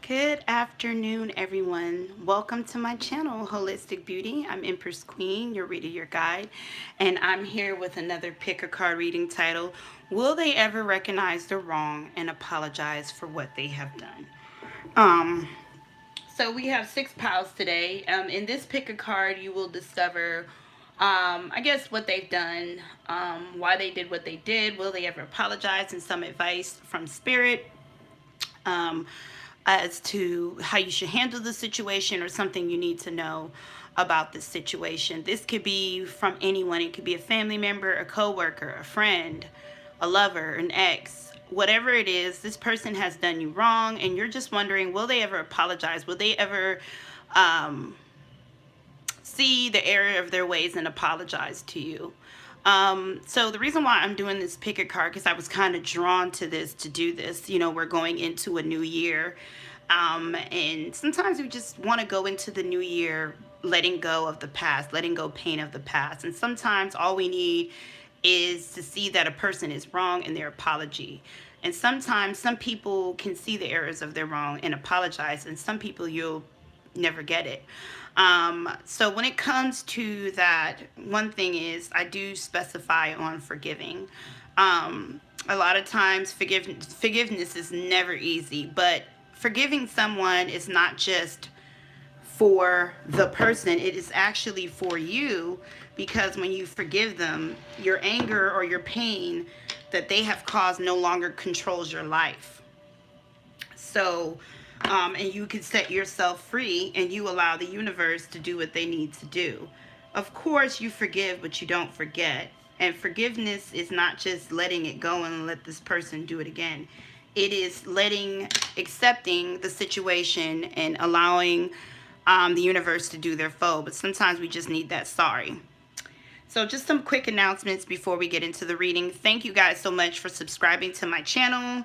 Good afternoon, everyone. Welcome to my channel, Wholistic Beauty. I'm Empress Queen, your reader, your guide, and I'm here with another pick a card reading titled, Will They Ever Recognize the Wrong and Apologize for What They Have Done? Um, so we have 6 piles today. In this pick a card, you will discover, I guess, what they've done, why they did what they did, will they ever apologize, and some advice from Spirit. Um, as to how you should handle the situation or something you need to know about the situation. This could be from anyone. It could be a family member, a coworker, a friend, a lover, an ex. Whatever it is, this person has done you wrong, and you're just wondering, will they ever apologize? Will they ever um, see the error of their ways and apologize to you? So the reason why I'm doing this pick a card, because I was kind of drawn to this, to do this. You know, we're going into a new year. And sometimes we just want to go into the new year letting go of the past, letting go pain of the past. And sometimes all we need is to see that a person is wrong and their apology. And sometimes some people can see the errors of their wrong and apologize, and some people you'll never get it. So when it comes to that, one thing is I do specify on forgiving. A lot of times forgiveness is never easy, but forgiving someone is not just for the person, it is actually for you, because when you forgive them, your anger or your pain that they have caused no longer controls your life. So and you can set yourself free, and you allow the universe to do what they need to do. Of course, you forgive, but you don't forget. And forgiveness is not just letting it go and let this person do it again. It is accepting the situation and allowing the universe to do their full. But sometimes we just need that sorry. So just some quick announcements before we get into the reading. Thank you guys so much for subscribing to my channel.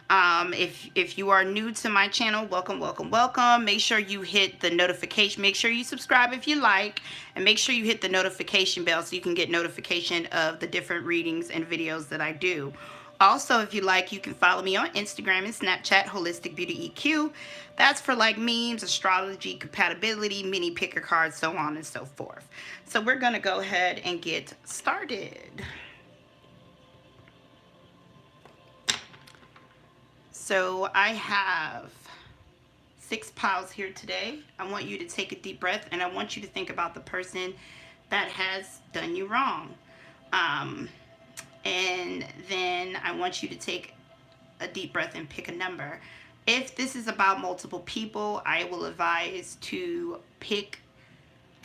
If you are new to my channel, welcome, welcome, welcome. Make sure you hit the notification. Make sure you subscribe if you like, and make sure you hit the notification bell so you can get notification of the different readings and videos that I do. Also, if you like, you can follow me on Instagram and Snapchat, Wholistic Beauty EQ. That's for like memes, astrology, compatibility, mini picker cards, so on and so forth. So we're going to go ahead and get started. So I have 6 piles here today. I want you to take a deep breath, and I want you to think about the person that has done you wrong. And then I want you to take a deep breath and pick a number. If this is about multiple people, I will advise to take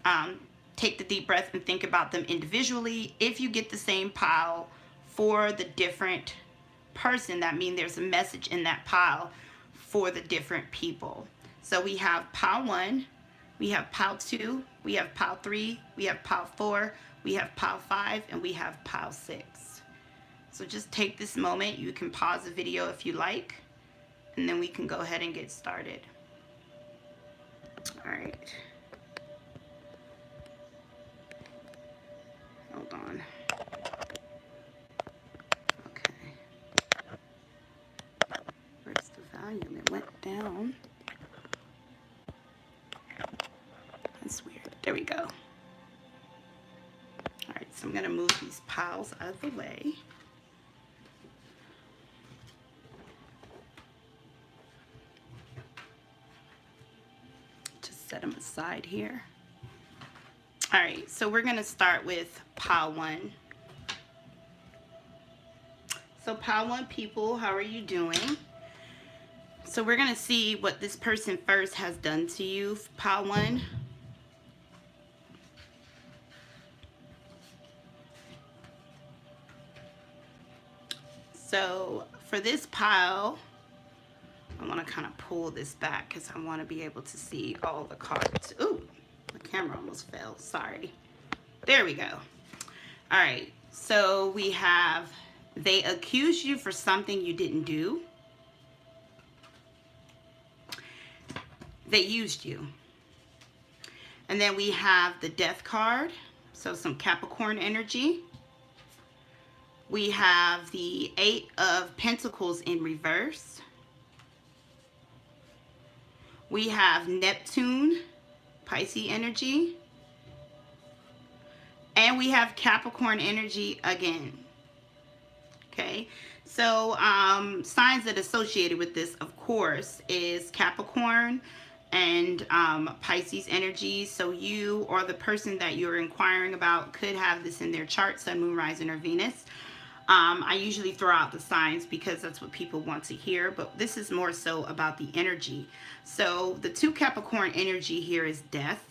the deep breath and think about them individually. If you get the same pile for the different person, that means there's a message in that pile for the different people. So we have pile 1, we have pile 2, we have pile 3, we have pile 4, we have pile 5, and we have pile 6. So just take this moment. You can pause the video if you like, and then we can go ahead and get started. All right. Hold on. Okay. Where's the volume? It went down. That's weird. There we go. All right, so I'm going to move these piles out of the way. Set them aside here. All right, so we're going to start with pile 1. So pile 1 people, how are you doing? So we're going to see what this person first has done to you, pile 1. So for this pile, I want to kind of pull this back because I want to be able to see all the cards. Ooh, the camera almost fell. Sorry. There we go. All right. So we have, they accused you for something you didn't do. They used you. And then we have the Death card. So some Capricorn energy. We have the 8 of Pentacles in reverse. We have Neptune, Pisces energy. And we have Capricorn energy again. Okay, so signs that associated with this, of course, is Capricorn and Pisces energy. So you or the person that you're inquiring about could have this in their chart, Sun, Moon, Rising, or Venus. I usually throw out the signs because that's what people want to hear, but this is more so about the energy. So the 2 Capricorn energy here is death.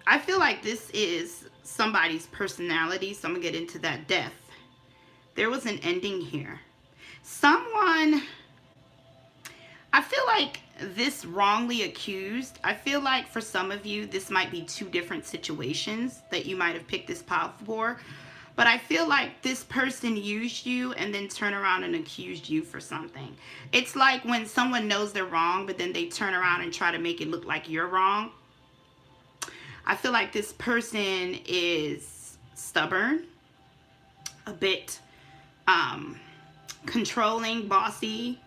I feel like this is somebody's personality, so I'm going to get into that. Death. There was an ending here. Someone, I feel like this wrongly accused. I feel like for some of you, this might be 2 different situations that you might have picked this pile for. But I feel like this person used you and then turn around and accused you for something. It's like when someone knows they're wrong, but then they turn around and try to make it look like you're wrong. I feel like this person is stubborn, a bit controlling, bossy,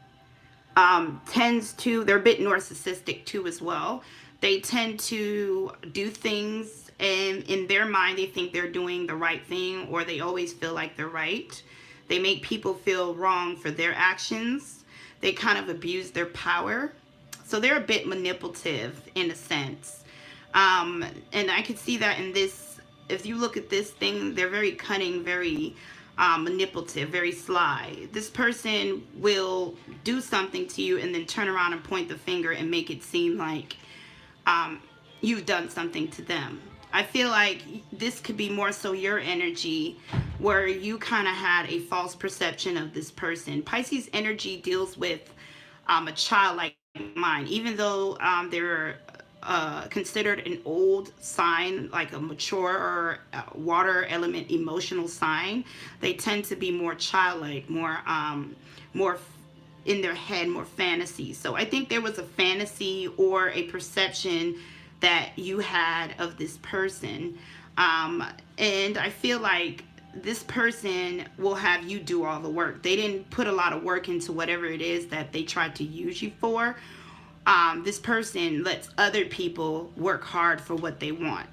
they're a bit narcissistic too as well. They tend to do things and in their mind they think they're doing the right thing, or they always feel like they're right. They make people feel wrong for their actions. They kind of abuse their power. So they're a bit manipulative in a sense. And I could see that in this, if you look at this thing, they're very cunning, very manipulative, very sly. This person will do something to you and then turn around and point the finger and make it seem like you've done something to them. I feel like this could be more so your energy where you kind of had a false perception of this person. Pisces energy deals with a childlike mind, even though they're considered an old sign, like a mature or water element emotional sign. They tend to be more childlike, more in their head, more fantasy. So I think there was a fantasy or a perception that you had of this person, and I feel like this person will have you do all the work. They didn't put a lot of work into whatever it is that they tried to use you for. This person lets other people work hard for what they want.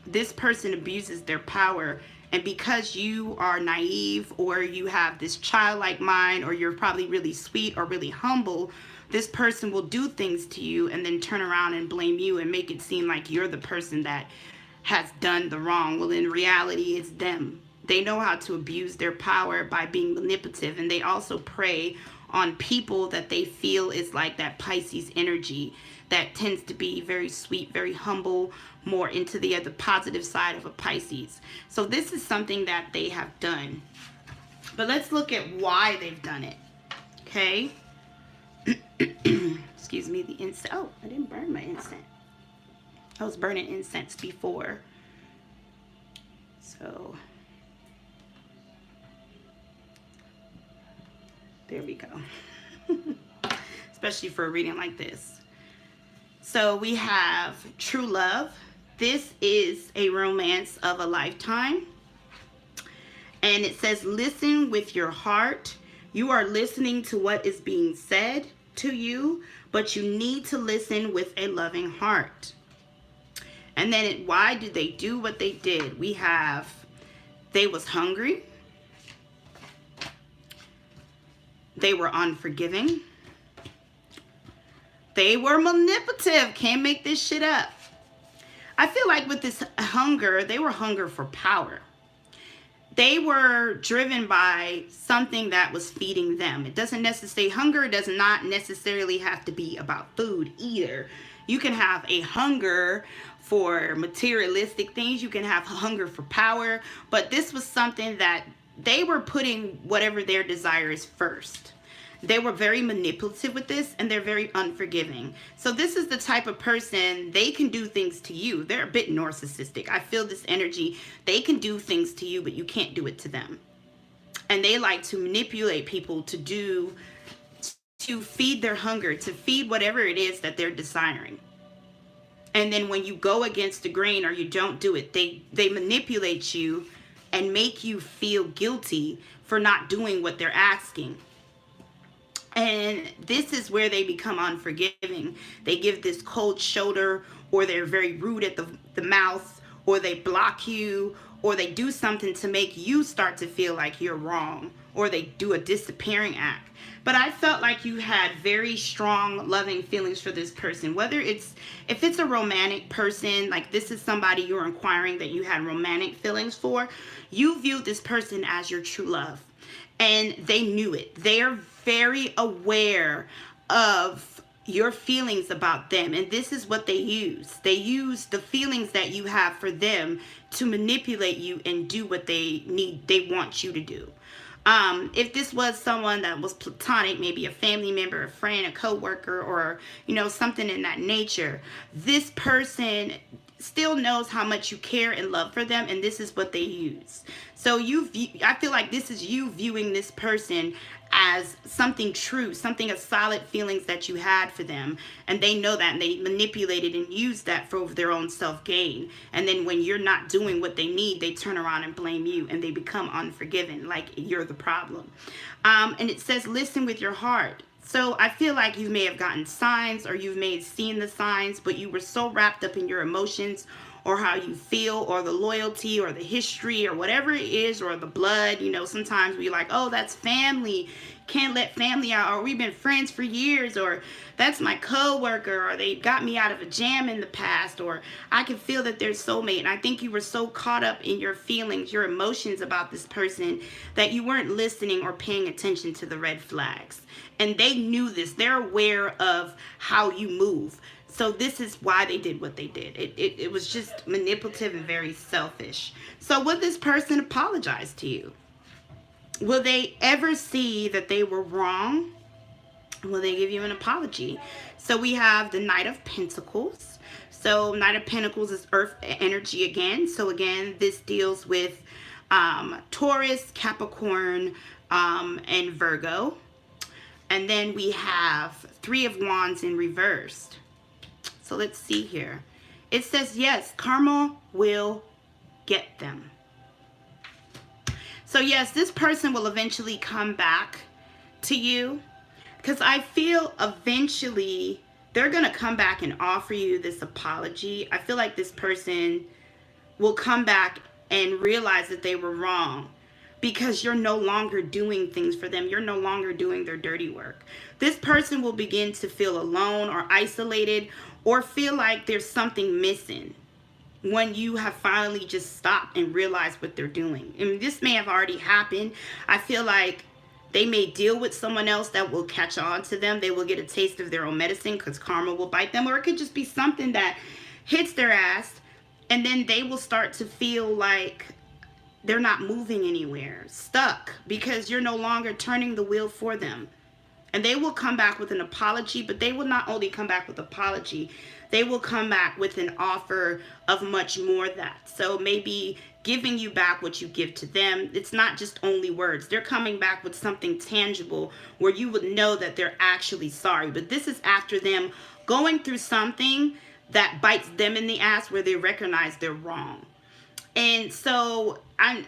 This person abuses their power, and because you are naive or you have this childlike mind, or you're probably really sweet or really humble, this person will do things to you and then turn around and blame you and make it seem like you're the person that has done the wrong. Well, in reality, it's them. They know how to abuse their power by being manipulative, and they also prey on people that they feel is like that Pisces energy that tends to be very sweet, very humble, more into the other positive side of a Pisces. So this is something that they have done. But let's look at why they've done it. Okay. Excuse me, the incense. Oh, I didn't burn my incense. I was burning incense before. So there we go. Especially for a reading like this. So we have true love. This is a romance of a lifetime. And it says, listen with your heart. You are listening to what is being said to you, but you need to listen with a loving heart. And then why did they do what they did? We have, they was hungry. They were unforgiving. They were manipulative. Can't make this shit up. I feel like with this hunger, they were hunger for power. They were driven by something that was feeding them. It doesn't necessarily, hunger does not necessarily have to be about food either. You can have a hunger for materialistic things. You can have hunger for power. But this was something that they were putting whatever their desire is first. They were very manipulative with this, and they're very unforgiving. So this is the type of person, they can do things to you. They're a bit narcissistic. I feel this energy. They can do things to you, but you can't do it to them. And they like to manipulate people to feed their hunger, to feed whatever it is that they're desiring. And then when you go against the grain or you don't do it, they manipulate you and make you feel guilty for not doing what they're asking. And this is where they become unforgiving. They give this cold shoulder, or they're very rude at the mouth, or they block you, or they do something to make you start to feel like you're wrong, or they do a disappearing act. But I felt like you had very strong, loving feelings for this person. If it's a romantic person, like this is somebody you're inquiring that you had romantic feelings for, you viewed this person as your true love. And they knew it. They're very aware of your feelings about them. And this is what they use. They use the feelings that you have for them to manipulate you and do what they want you to do. If this was someone that was platonic, maybe a family member, a friend, a coworker, or, something in that nature, this person still knows how much you care and love for them, and this is what they use. So I feel like this is you viewing this person as something true, something of solid feelings that you had for them, and they know that, and they manipulated and used that for their own self-gain. And then when you're not doing what they need, they turn around and blame you, and they become unforgiving, like you're the problem. And it says, listen with your heart. So I feel like you may have gotten signs, or you may have seen the signs, but you were so wrapped up in your emotions, or how you feel, or the loyalty, or the history, or whatever it is, or the blood. Sometimes we're like, oh, that's family. Can't let family out. Or we've been friends for years. Or that's my coworker. Or they got me out of a jam in the past. Or I can feel that they're soulmate. And I think you were so caught up in your feelings, your emotions about this person, that you weren't listening or paying attention to the red flags. And they knew this. They're aware of how you move. So this is why they did what they did. It was just manipulative and very selfish. So will this person apologize to you? Will they ever see that they were wrong? Will they give you an apology? So we have the Knight of Pentacles. So Knight of Pentacles is earth energy again. So again, this deals with Taurus, Capricorn, and Virgo. And then we have Three of Wands in reversed. So let's see here. It says, yes, karma will get them. So yes, this person will eventually come back to you, because I feel eventually they're going to come back and offer you this apology. I feel like this person will come back and realize that they were wrong, because you're no longer doing things for them. You're no longer doing their dirty work. This person will begin to feel alone or isolated, or feel like there's something missing when you have finally just stopped and realized what they're doing. And this may have already happened. I feel like they may deal with someone else that will catch on to them. They will get a taste of their own medicine, because karma will bite them. Or it could just be something that hits their ass, and then they will start to feel like they're not moving anywhere, stuck, because you're no longer turning the wheel for them. And they will come back with an apology, but they will not only come back with apology, they will come back with an offer of much more than that. So maybe giving you back what you give to them. It's not just only words. They're coming back with something tangible where you would know that they're actually sorry. But this is after them going through something that bites them in the ass, where they recognize they're wrong. And so I'm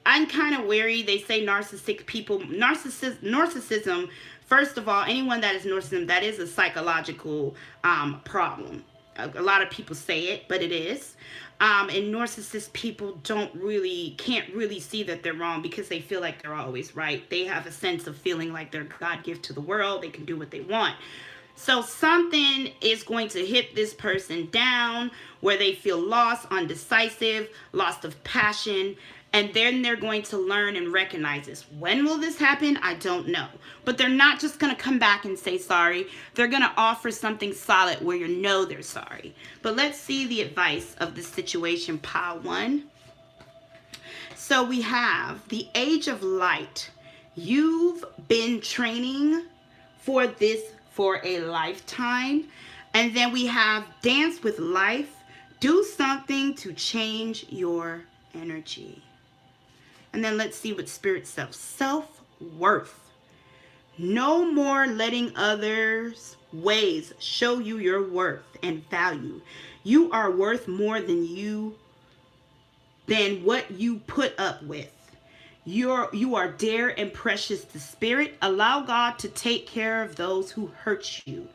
kind of wary. They say narcissistic people, narcissism, first of all, anyone that is narcissism, that is a psychological problem. A lot of people say it, but it is. And narcissist people can't really see that they're wrong, because they feel like they're always right. They have a sense of feeling like they're God gift to the world. They can do what they want. So something is going to hit this person down where they feel lost, undecisive, lost of passion, and then they're going to learn and recognize this. When will this happen? I don't know. But they're not just going to come back and say sorry. They're going to offer something solid where you know they're sorry. But let's see the advice of this situation, pile one. So we have the Age of Light. You've been training for this for a lifetime. And then we have Dance with Life. Do something to change your energy. And then let's see what Spirit says. Self-worth. No more letting others' ways show you your worth and value. You are worth more than what you put up with. You are dear and precious to Spirit. Allow God to take care of those who hurt you.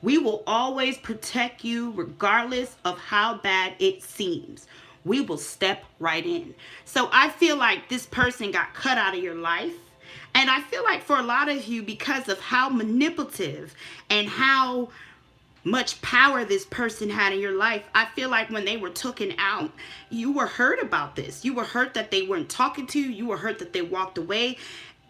We will always protect you regardless of how bad it seems. We will step right in. So I feel like this person got cut out of your life. And I feel like for a lot of you, because of how manipulative and how much power this person had in your life, I feel like when they were taken out, you were hurt about this. You were hurt that they weren't talking to you. You were hurt that they walked away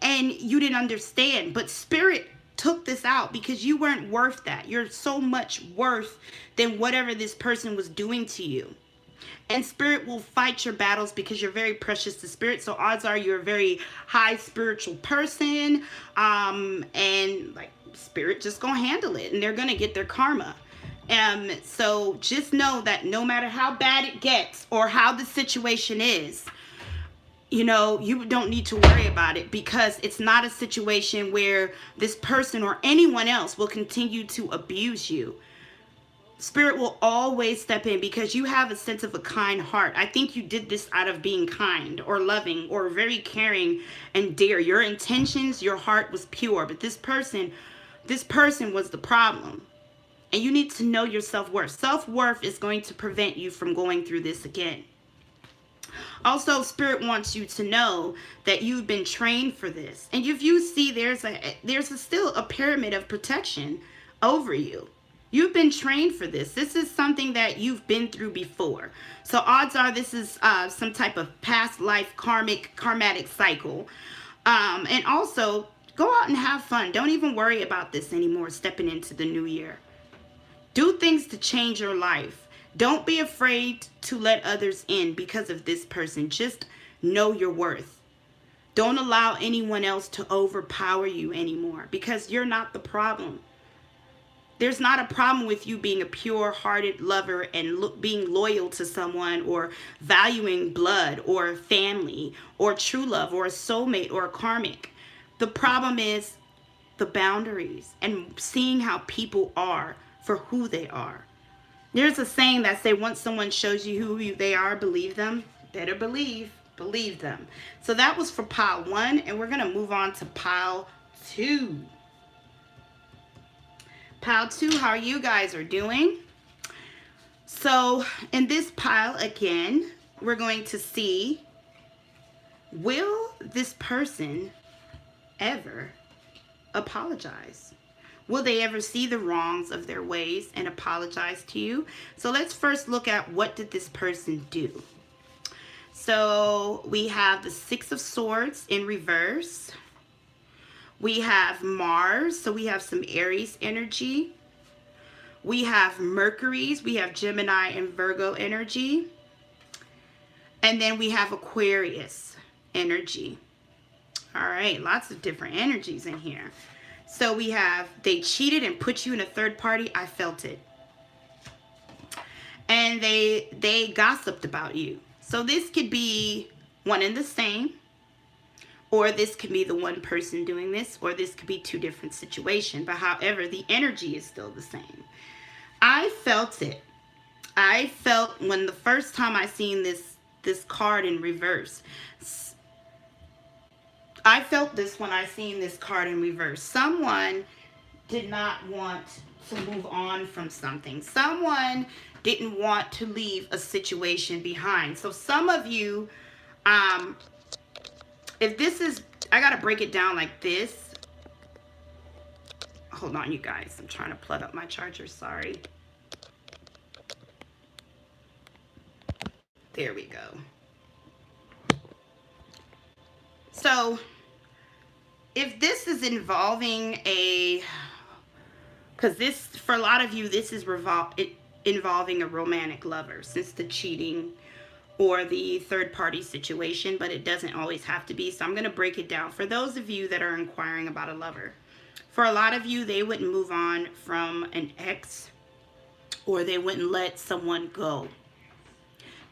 and you didn't understand. But Spirit took this out because you weren't worth that. You're so much worth than whatever this person was doing to you. And Spirit will fight your battles because you're very precious to Spirit. So odds are you're a very high spiritual person. And like Spirit just gonna handle it and they're gonna get their karma. So just know that no matter how bad it gets or how the situation is, you know, you don't need to worry about it because it's not a situation where this person or anyone else will continue to abuse you. Spirit will always step in because you have a sense of a kind heart. I think you did this out of being kind or loving or very caring and dear. Your intentions, your heart was pure, but this person was the problem. And you need to know your self-worth. Self-worth is going to prevent you from going through this again. Also, Spirit wants you to know that you've been trained for this. And if you see there's still a pyramid of protection over you. You've been trained for this. This is something that you've been through before. So odds are this is some type of past life karmatic cycle. And also, go out and have fun. Don't even worry about this anymore stepping into the new year. Do things to change your life. Don't be afraid to let others in because of this person. Just know your worth. Don't allow anyone else to overpower you anymore because you're not the problem. There's not a problem with you being a pure-hearted lover and being loyal to someone or valuing blood or family or true love or a soulmate or a karmic. The problem is the boundaries and seeing how people are for who they are. There's a saying that says once someone shows you who they are, believe them. Better believe them. So that was for pile 1, and we're going to move on to pile 2. Pile 2, how you guys are doing. So in this pile again, we're going to see, will this person ever apologize? Will they ever see the wrongs of their ways and apologize to you? So let's first look at what did this person do. So we have the 6 of Swords in reverse. We have Mars, so we have some Aries energy. We have Mercury's, we have Gemini and Virgo energy. And then we have Aquarius energy. All right, lots of different energies in here. So we have, they cheated and put you in a third party. I felt it. And they gossiped about you. So this could be one and the same. Or this could be the one person doing this. Or this could be 2 different situations. But however, the energy is still the same. I felt it. I felt when the first time I seen this card in reverse. I felt this when I seen this card in reverse. Someone did not want to move on from something. Someone didn't want to leave a situation behind. So some of you, if this is, I got to break it down like this. Hold on, you guys. I'm trying to plug up my charger. Sorry. There we go. So if this is involving because this, for a lot of you, this is involving a romantic lover, since the cheating or the third party situation, but it doesn't always have to be. So I'm going to break it down for those of you that are inquiring about a lover. For a lot of you, they wouldn't move on from an ex, or they wouldn't let someone go.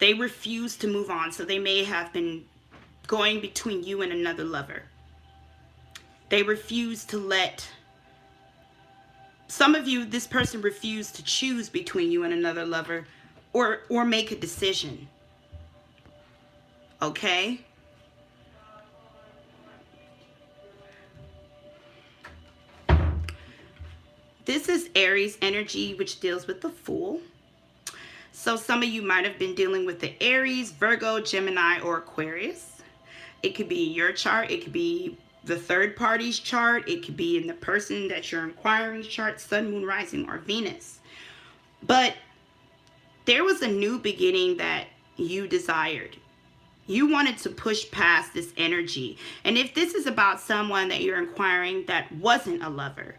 They refuse to move on, so they may have been going between you and another lover. They refuse to let, some of you, this person refused to choose between you and another lover, or make a decision. Okay? This is Aries energy, which deals with the Fool. So some of you might have been dealing with the Aries, Virgo, Gemini, or Aquarius. It could be in your chart. It could be the third party's chart. It could be in the person that you're inquiring chart, Sun, Moon, Rising, or Venus. But there was a new beginning that you desired. You wanted to push past this energy. And if this is about someone that you're inquiring that wasn't a lover,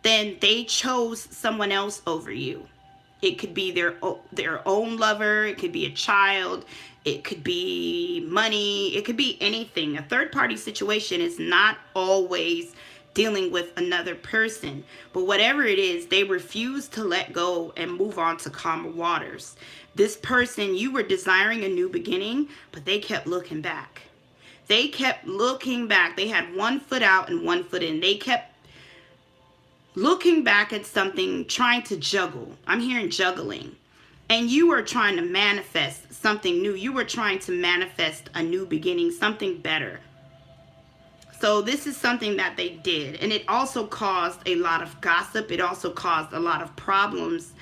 then they chose someone else over you. It could be their own lover. It could be a child. It could be money. It could be anything. A third party situation is not always dealing with another person. But whatever it is, they refuse to let go and move on to calmer waters. This person, you were desiring a new beginning, but they kept looking back. They kept looking back. They had one foot out and one foot in. They kept looking back at something, trying to juggle. I'm hearing juggling. And you were trying to manifest something new. You were trying to manifest a new beginning, something better. So this is something that they did. And it also caused a lot of gossip. It also caused a lot of problems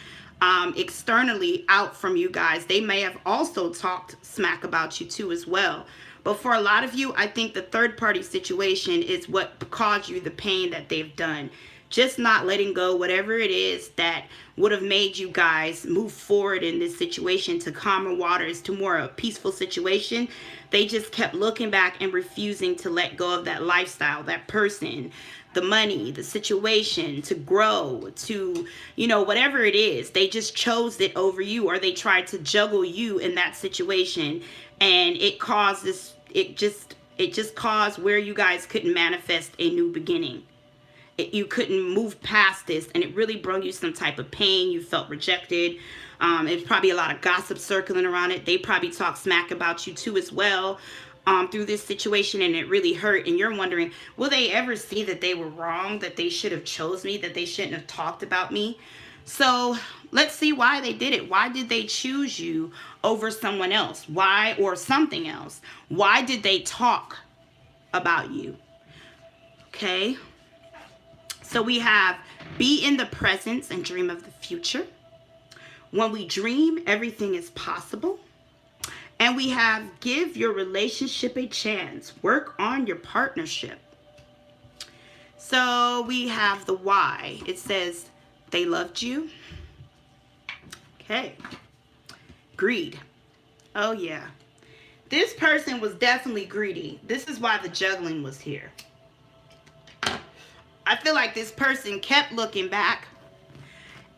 externally out from you guys. They may have also talked smack about you too as well. But for a lot of you, I think the third party situation is what caused you the pain that they've done. Just not letting go, whatever it is that would have made you guys move forward in this situation to calmer waters, to more a peaceful situation. They just kept looking back and refusing to let go of that lifestyle, that person, the money, the situation, to grow, to, you know, whatever it is. They just chose it over you, or they tried to juggle you in that situation. And it caused this, it just caused where you guys couldn't manifest a new beginning. You couldn't move past this, and it really brought you some type of pain. You felt rejected. There's probably a lot of gossip circling around it. They probably talk smack about you too as well through this situation, and it really hurt. And you're wondering, will they ever see that they were wrong, that they should have chose me, that they shouldn't have talked about me? So let's see why they did it. Why did they choose you over someone else? Why, or something else? Why did they talk about you? Okay. So we have be in the presence and dream of the future. When we dream, everything is possible. And we have give your relationship a chance. Work on your partnership. So we have the why. It says they loved you. Okay. Greed. Oh yeah. This person was definitely greedy. This is why the juggling was here. I feel like this person kept looking back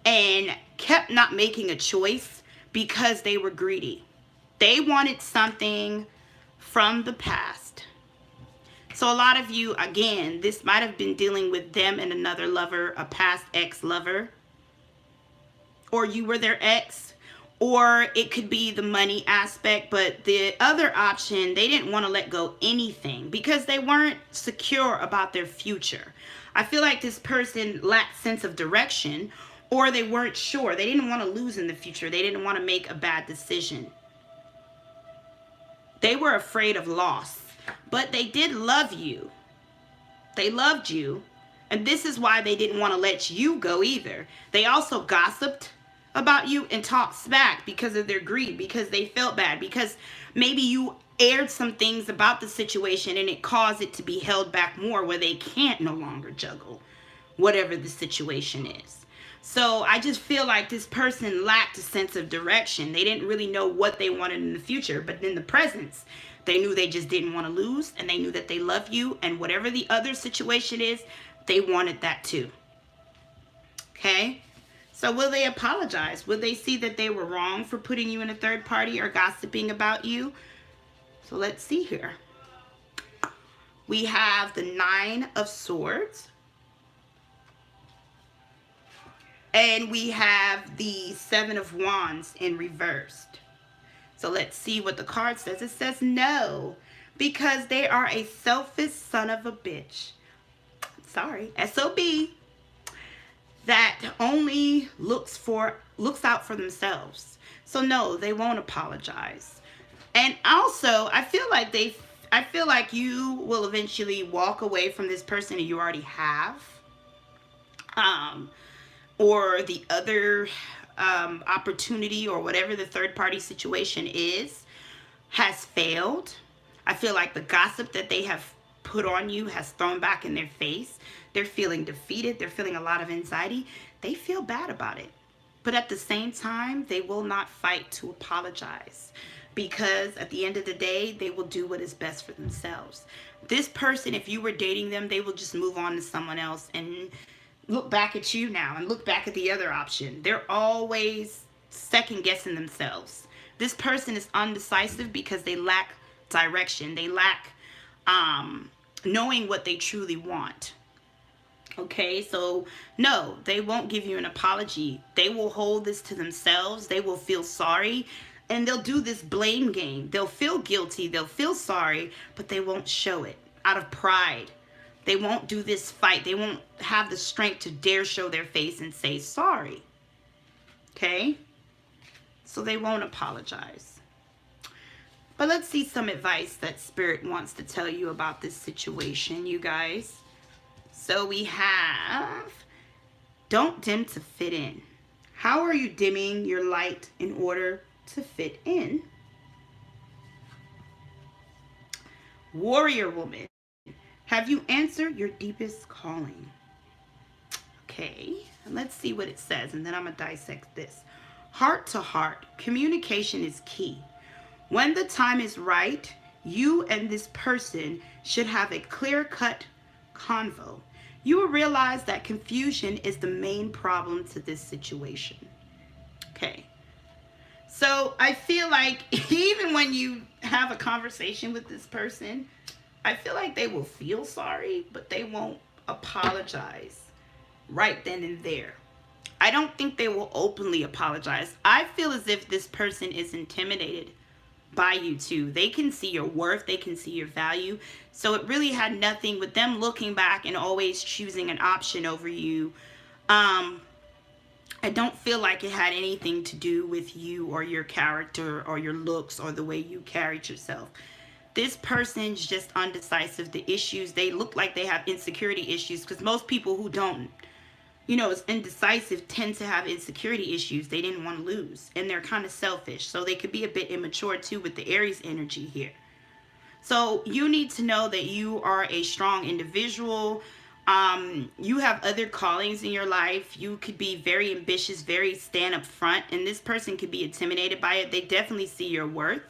and kept not making a choice because they were greedy. They wanted something from the past. So a lot of you, again, this might have been dealing with them and another lover, a past ex-lover, or you were their ex, or it could be the money aspect. But the other option, they didn't want to let go anything because they weren't secure about their future. I feel like this person lacked sense of direction, or they weren't sure. They didn't want to lose in the future. They didn't want to make a bad decision. They were afraid of loss, but they did love you. They loved you, and this is why they didn't want to let you go either. They also gossiped about you and talked smack because of their greed, because they felt bad, because maybe you aired some things about the situation and it caused it to be held back more, where they can't no longer juggle whatever the situation is. So I just feel like this person lacked a sense of direction. They didn't really know what they wanted in the future, but in the presence, they knew they just didn't want to lose, and they knew that they love you, and whatever the other situation is, they wanted that too. Okay? So will they apologize? Will they see that they were wrong for putting you in a third party or gossiping about you? So let's see here. We have the 9 of Swords. And we have the 7 of Wands in reversed. So let's see what the card says. It says no, because they are a selfish son of a bitch. Sorry, SOB. That only looks out for themselves. So no, they won't apologize. And also, I feel like you will eventually walk away from this person, and you already have. or the other opportunity or whatever the third party situation is has failed. I feel like the gossip that they have put on you has thrown back in their face. They're feeling defeated. They're feeling a lot of anxiety. They feel bad about it. But at the same time, they will not fight to apologize, because at the end of the day, they will do what is best for themselves. This person, if you were dating them, they will just move on to someone else and look back at you now and look back at the other option. They're always second guessing themselves. This person is undecisive because they lack direction. They lack knowing what they truly want. Okay, so no, they won't give you an apology. They will hold this to themselves. They will feel sorry, and they'll do this blame game. They'll feel guilty. They'll feel sorry, but they won't show it out of pride. They won't do this fight. They won't have the strength to dare show their face and say sorry. Okay? So they won't apologize. But let's see some advice that Spirit wants to tell you about this situation, you guys. So we have, don't dim to fit in. How are you dimming your light in order to fit in? Warrior woman, have you answered your deepest calling? Okay, and let's see what it says, and then I'm going to dissect this. Heart to heart, communication is key. When the time is right, you and this person should have a clear-cut convo. You will realize that confusion is the main problem to this situation. Okay. So I feel like even when you have a conversation with this person, I feel like they will feel sorry, but they won't apologize right then and there. I don't think they will openly apologize. I feel as if this person is intimidated by you too. They can see your worth. They can see your value. So it really had nothing with them looking back and always choosing an option over you. I don't feel like it had anything to do with you or your character or your looks or the way you carried yourself. This person's just undecisive. The issues, they look like they have insecurity issues, because most people who don't, is indecisive tend to have insecurity issues. They didn't want to lose, and they're kind of selfish. So they could be a bit immature too with the Aries energy here. So you need to know that you are a strong individual. You have other callings in your life. You could be very ambitious, very stand up front, and this person could be intimidated by it. They definitely see your worth.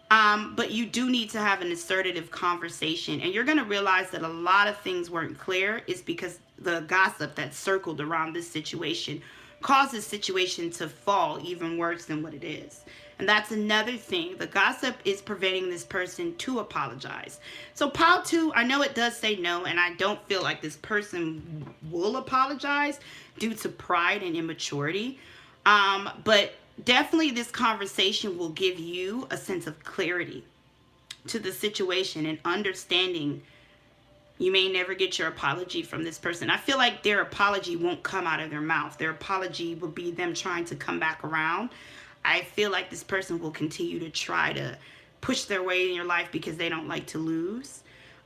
But you do need to have an assertive conversation, and you're going to realize that a lot of things weren't clear is because the gossip that circled around this situation caused this situation to fall even worse than what it is. And that's another thing. The gossip is preventing this person to apologize. So pile 2, I know it does say no, and I don't feel like this person will apologize due to pride and immaturity. But definitely this conversation will give you a sense of clarity to the situation and understanding. You may never get your apology from this person. I feel like their apology won't come out of their mouth. Their apology will be them trying to come back around. I feel like this person will continue to try to push their way in your life because they don't like to lose.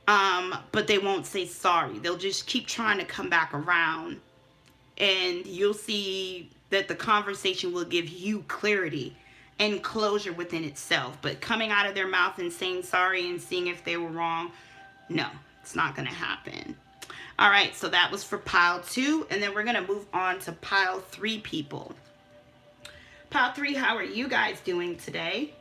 But they won't say sorry. They'll just keep trying to come back around. And you'll see that the conversation will give you clarity and closure within itself. But coming out of their mouth and saying sorry and seeing if they were wrong, no, it's not going to happen. All right, so that was for pile 2. And then we're going to move on to pile 3 people. Pile 3, how are you guys doing today?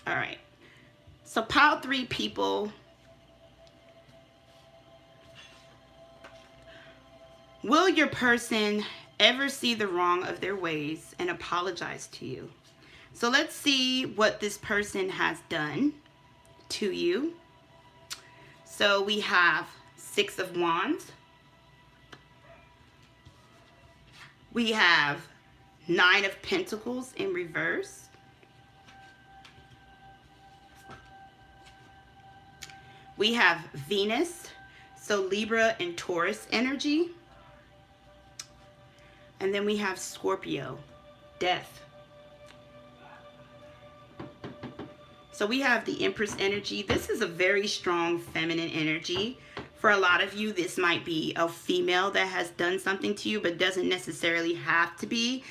All right. So pile 3 people. Will your person ever see the wrong of their ways and apologize to you? So let's see what this person has done to you. So we have 6 of Wands. We have 9 of Pentacles in reverse. We have Venus, so Libra and Taurus energy. And then we have Scorpio, Death. So we have the Empress energy. This is a very strong feminine energy. For a lot of you, this might be a female that has done something to you, but doesn't necessarily have to be.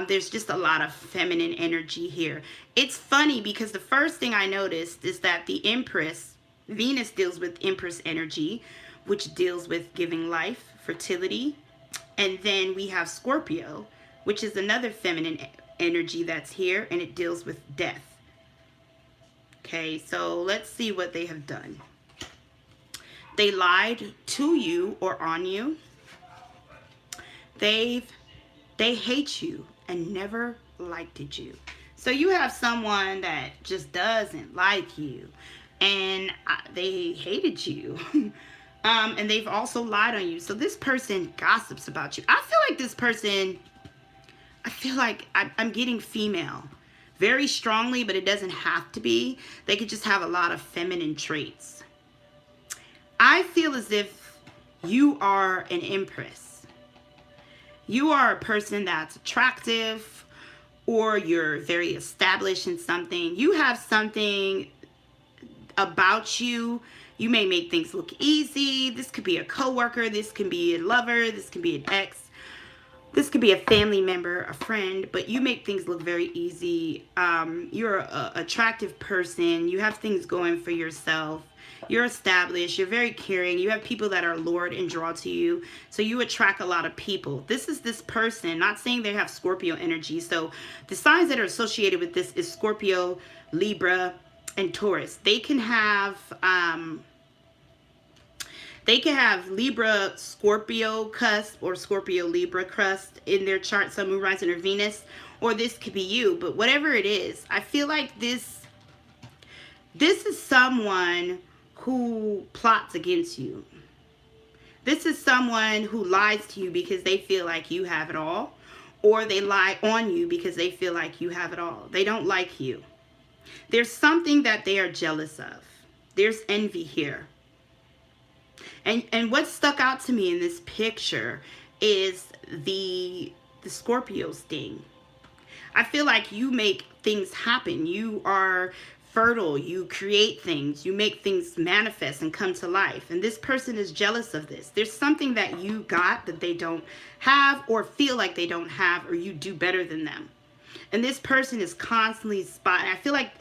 There's just a lot of feminine energy here. It's funny because the first thing I noticed is that the Empress, Venus deals with Empress energy, which deals with giving life, fertility. And then we have Scorpio, which is another feminine energy that's here, and it deals with death. Okay, so let's see what they have done. They lied to you or on you. They hate you and never liked you. So you have someone that just doesn't like you, and they hated you. And they've also lied on you. So this person gossips about you. I feel like this person, I'm getting female very strongly, but it doesn't have to be. They could just have a lot of feminine traits. I feel as if you are an Empress. You are a person that's attractive, or you're very established in something. You have something about you. You may make things look easy. This could be a coworker. This can be a lover. This can be an ex. This could be a family member, a friend, but you make things look very easy. You're an attractive person. You have things going for yourself. You're established. You're very caring. You have people that are lured and draw to you. So you attract a lot of people. This is this person, not saying they have Scorpio energy. So the signs that are associated with this is Scorpio, Libra, and Taurus. They can have Libra, Scorpio cusp, or Scorpio, Libra cusp in their chart, Sun, Moon, Rising, or Venus, or this could be you. But whatever it is, I feel like this is someone who plots against you. This is someone who lies to you because they feel like you have it all, or they lie on you because they feel like you have it all. They don't like you. There's something that they are jealous of. There's envy here. And what stuck out to me in this picture is the Scorpio sting. I feel like you make things happen. You are fertile. You create things. You make things manifest and come to life. And this person is jealous of this. There's something that you got that they don't have, or feel like they don't have, or you do better than them. And this person is constantly spotting. I feel like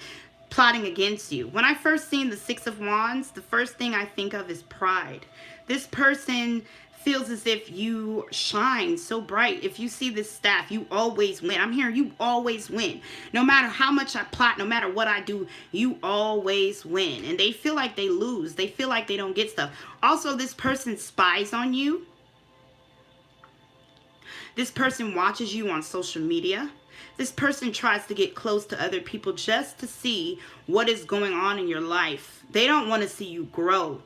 plotting against you. When I first seen the Six of Wands, the first thing I think of is pride. This person feels as if you shine so bright. If you see this staff, you always win. I'm hearing you always win. No matter how much I plot, no matter what I do, you always win. And they feel like they lose. They feel like they don't get stuff. Also, this person spies on you. This person watches you on social media. This person tries to get close to other people just to see what is going on in your life. They don't want to see you grow.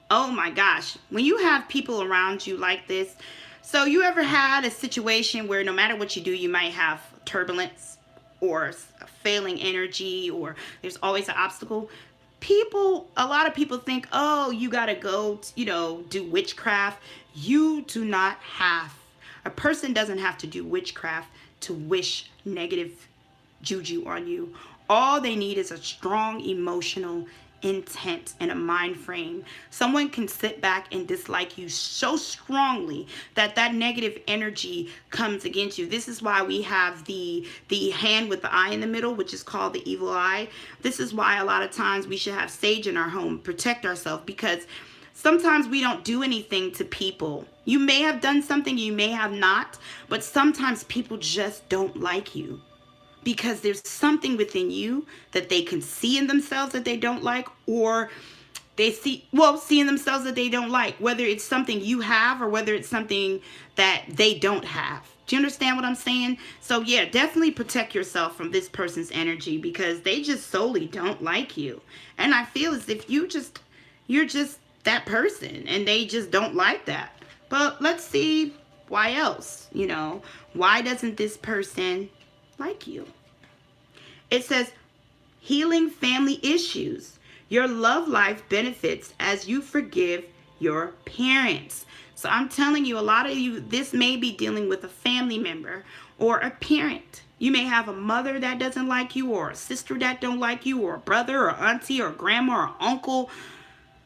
Oh my gosh. When you have people around you like this, so you ever had a situation where no matter what you do, you might have turbulence or failing energy, or there's always an obstacle? A lot of people think, oh, you got to go, do witchcraft. You do not have. A person doesn't have to do witchcraft to wish negative juju on you. All they need is a strong emotional intent and a mind frame. Someone can sit back and dislike you so strongly that that negative energy comes against you. This is why we have the hand with the eye in the middle, which is called the evil eye. This is why a lot of times we should have sage in our home, protect ourselves, because sometimes we don't do anything to people. You may have done something, you may have not, but sometimes people just don't like you because there's something within you that they can see in themselves that they don't like, or they see in themselves that they don't like, whether it's something you have or whether it's something that they don't have. Do you understand what I'm saying? So yeah, definitely protect yourself from this person's energy because they just solely don't like you. And I feel as if you're just that person and they just don't like that. But let's see why else, why doesn't this person like you? It says healing family issues. Your love life benefits as you forgive your parents. So I'm telling you, a lot of you, this may be dealing with a family member or a parent. You may have a mother that doesn't like you, or a sister that don't like you, or a brother or auntie or grandma or uncle.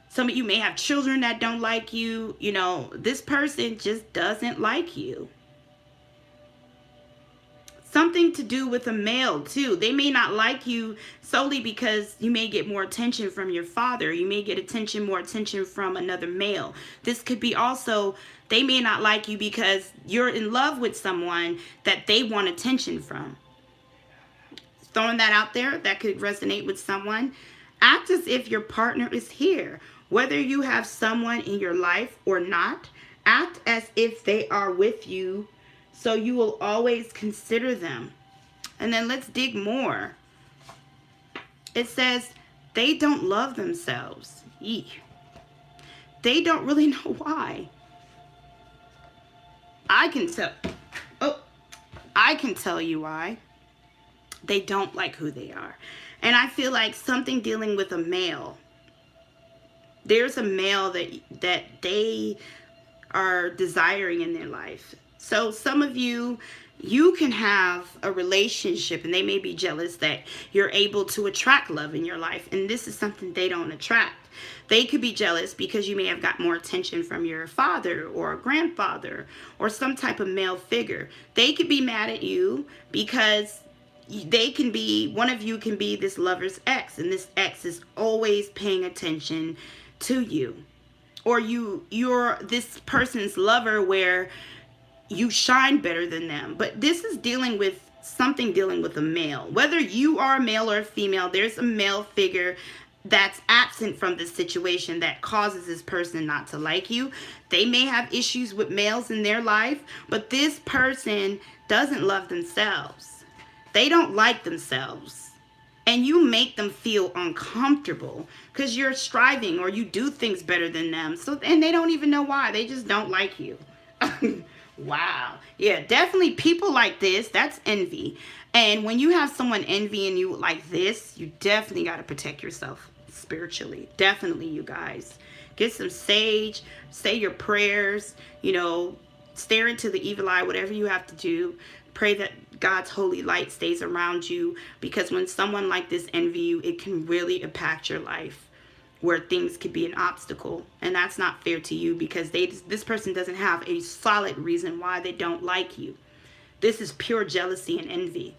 Some of you may have children that don't like you. You know, this person just doesn't like you. Something to do with a male too. They may not like you solely because you may get more attention from your father. You may get more attention from another male. This could be also, they may not like you because you're in love with someone that they want attention from. Throwing that out there, that could resonate with someone. Act as if your partner is here. Whether you have someone in your life or not, act as if they are with you, so you will always consider them. And then let's dig more. It says they don't love themselves. Eek. They don't really know why. I can tell you why. They don't like who they are. And I feel like something dealing with a male. There's a male that they are desiring in their life. So some of you can have a relationship and they may be jealous that you're able to attract love in your life. And this is something they don't attract. They could be jealous because you may have got more attention from your father or a grandfather or some type of male figure. They could be mad at you because they can be, one of you can be this lover's ex, and this ex is always paying attention to you. Or you're this person's lover where you shine better than them. But this is dealing with something dealing with a male. Whether you are a male or a female, there's a male figure that's absent from the situation that causes this person not to like you. They may have issues with males in their life, but this person doesn't love themselves. They don't like themselves. And you make them feel uncomfortable because you're striving or you do things better than them. So, and they don't even know why. They just don't like you. Wow. Yeah, definitely people like this. That's envy. And when you have someone envying you like this, you definitely got to protect yourself spiritually. Definitely, you guys. Get some sage. Say your prayers. You know, stare into the evil eye, whatever you have to do. Pray that God's holy light stays around you, because when someone like this envy you, it can really impact your life where things could be an obstacle, and that's not fair to you because this person doesn't have a solid reason why they don't like you. This is pure jealousy and envy.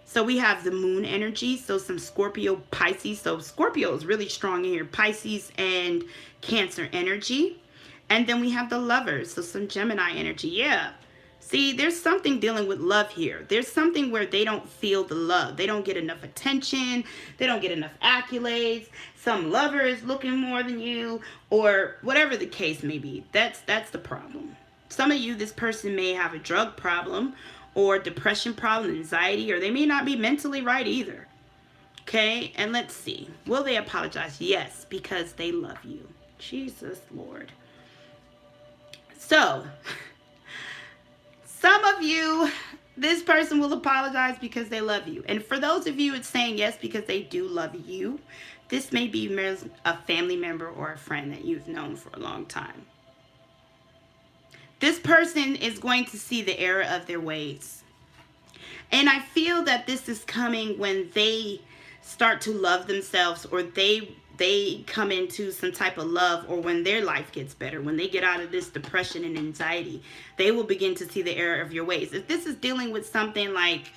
So we have the moon energy, so some Scorpio, Pisces. So Scorpio is really strong in here. Pisces and Cancer energy. And then we have the lovers, so some Gemini energy. Yeah. See, there's something dealing with love here. There's something where they don't feel the love. They don't get enough attention. They don't get enough accolades. Some lover is looking more than you, or whatever the case may be. That's the problem. Some of you, this person may have a drug problem or depression problem, anxiety, or they may not be mentally right either. Okay, and let's see. Will they apologize? Yes, because they love you. Jesus, Lord. So, some of you, this person will apologize because they love you. And for those of you, it's saying yes because they do love you. This may be a family member or a friend that you've known for a long time. This person is going to see the error of their ways. And I feel that this is coming when they start to love themselves, or they come into some type of love, or when their life gets better, when they get out of this depression and anxiety, they will begin to see the error of your ways. If this is dealing with something like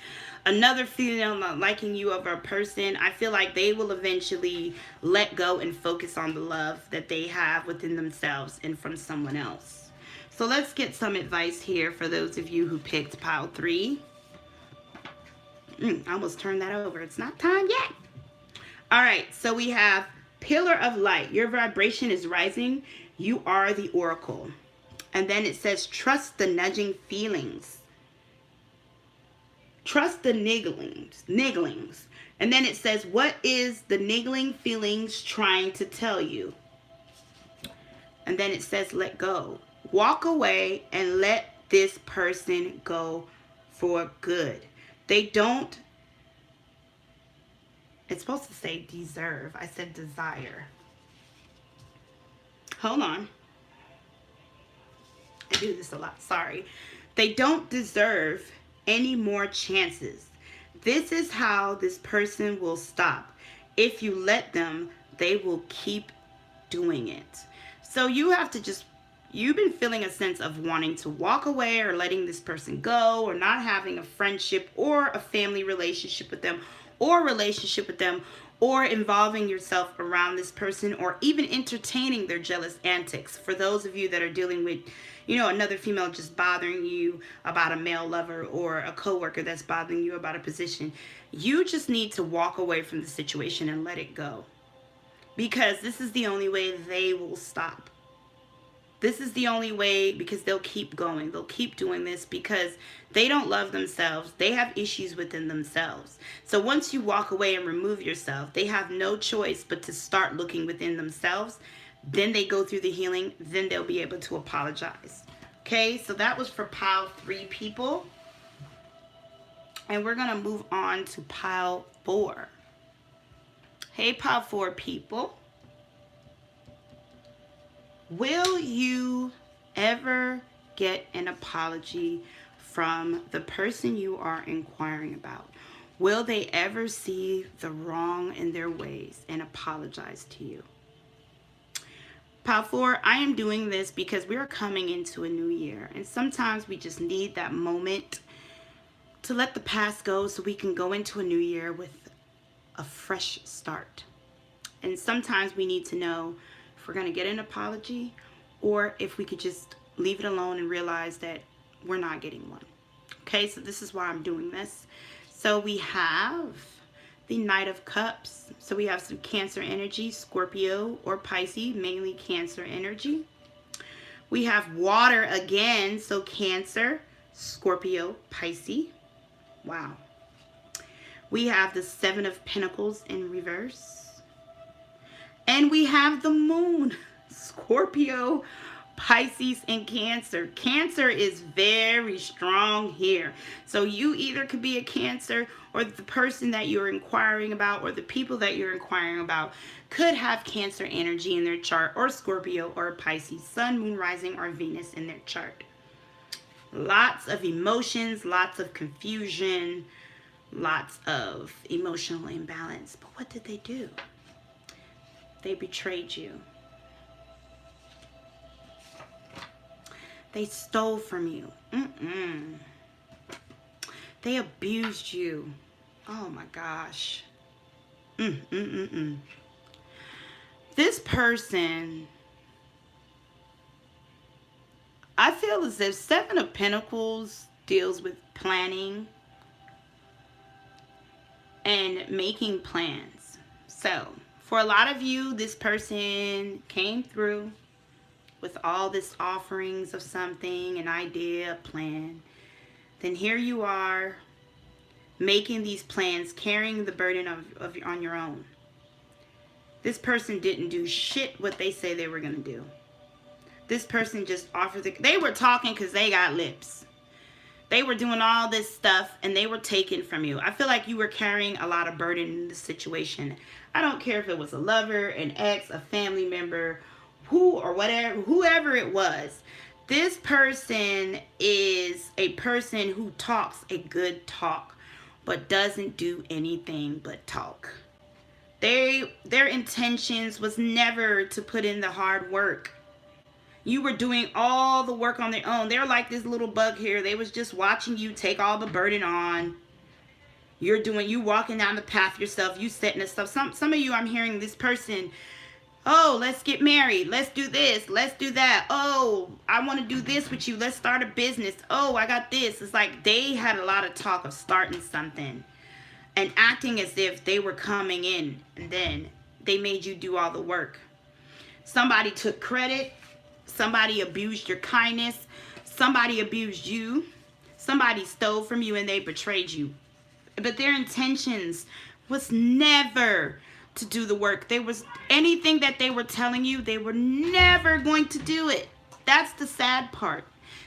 another female not liking you of a person, I feel like they will eventually let go and focus on the love that they have within themselves and from someone else. So let's get some advice here for those of you who picked pile 3. I almost turned that over. It's not time yet. All right, so we have Pillar of Light. Your vibration is rising. You are the oracle. And then it says, trust the nudging feelings. Trust the nigglings. And then it says, what is the niggling feelings trying to tell you? And then it says, let go. Walk away and let this person go for good. They don't, it's supposed to say deserve. I said desire. Hold on. I do this a lot. Sorry. They don't deserve any more chances. This is how this person will stop. If you let them, they will keep doing it. So you have to just, you've been feeling a sense of wanting to walk away or letting this person go or not having a friendship or a family relationship with them or relationship with them or involving yourself around this person or even entertaining their jealous antics. For those of you that are dealing with, you know, another female just bothering you about a male lover or a coworker that's bothering you about a position, you just need to walk away from the situation and let it go. Because this is the only way they will stop. This is the only way, because they'll keep going. They'll keep doing this because they don't love themselves. They have issues within themselves. So once you walk away and remove yourself, they have no choice but to start looking within themselves. Then they go through the healing. Then they'll be able to apologize. Okay, so that was for pile 3 people. And we're going to move on to pile 4. Hey, pile 4 people. Will you ever get an apology from the person you are inquiring about? Will they ever see the wrong in their ways and apologize to you? Pile 4, I am doing this because we are coming into a new year. And sometimes we just need that moment to let the past go so we can go into a new year with a fresh start. And sometimes we need to know if we're going to get an apology or if we could just leave it alone and realize that we're not getting one. Okay, so this is why I'm doing this. So we have the Knight of Cups. So we have some Cancer energy, Scorpio or Pisces, mainly Cancer energy. We have water again, so Cancer, Scorpio, Pisces. Wow. We have the 7 of Pentacles in reverse. And we have the Moon, Scorpio, Pisces, and Cancer. Cancer is very strong here. So you either could be a Cancer, or the person that you're inquiring about or the people that you're inquiring about could have Cancer energy in their chart, or Scorpio or Pisces, Sun, Moon, Rising, or Venus in their chart. Lots of emotions, lots of confusion, lots of emotional imbalance. But what did they do? They betrayed you. They stole from you. They abused you. Oh my gosh. This person, I feel as if 7 of Pentacles deals with planning and making plans. So for a lot of you, this person came through with all this offerings of something, an idea, a plan. Then here you are making these plans, carrying the burden on your own. This person didn't do shit what they say they were going to do. This person just offered they were talking because they got lips. They were doing all this stuff and they were taken from you. I feel like you were carrying a lot of burden in this situation. I don't care if it was a lover, an ex, a family member, whoever it was. This person is a person who talks a good talk, but doesn't do anything but talk. Their intentions was never to put in the hard work. You were doing all the work on their own. They're like this little bug here. They was just watching you take all the burden on. You walking down the path yourself. You setting this stuff. Some of you, I'm hearing this person, oh, let's get married. Let's do this. Let's do that. Oh, I want to do this with you. Let's start a business. Oh, I got this. It's like they had a lot of talk of starting something and acting as if they were coming in, and then they made you do all the work. Somebody took credit. Somebody abused your kindness. Somebody abused you. Somebody stole from you and they betrayed you. But their intentions was never to do the work. There was anything that they were telling you, they were never going to do it. That's the sad part.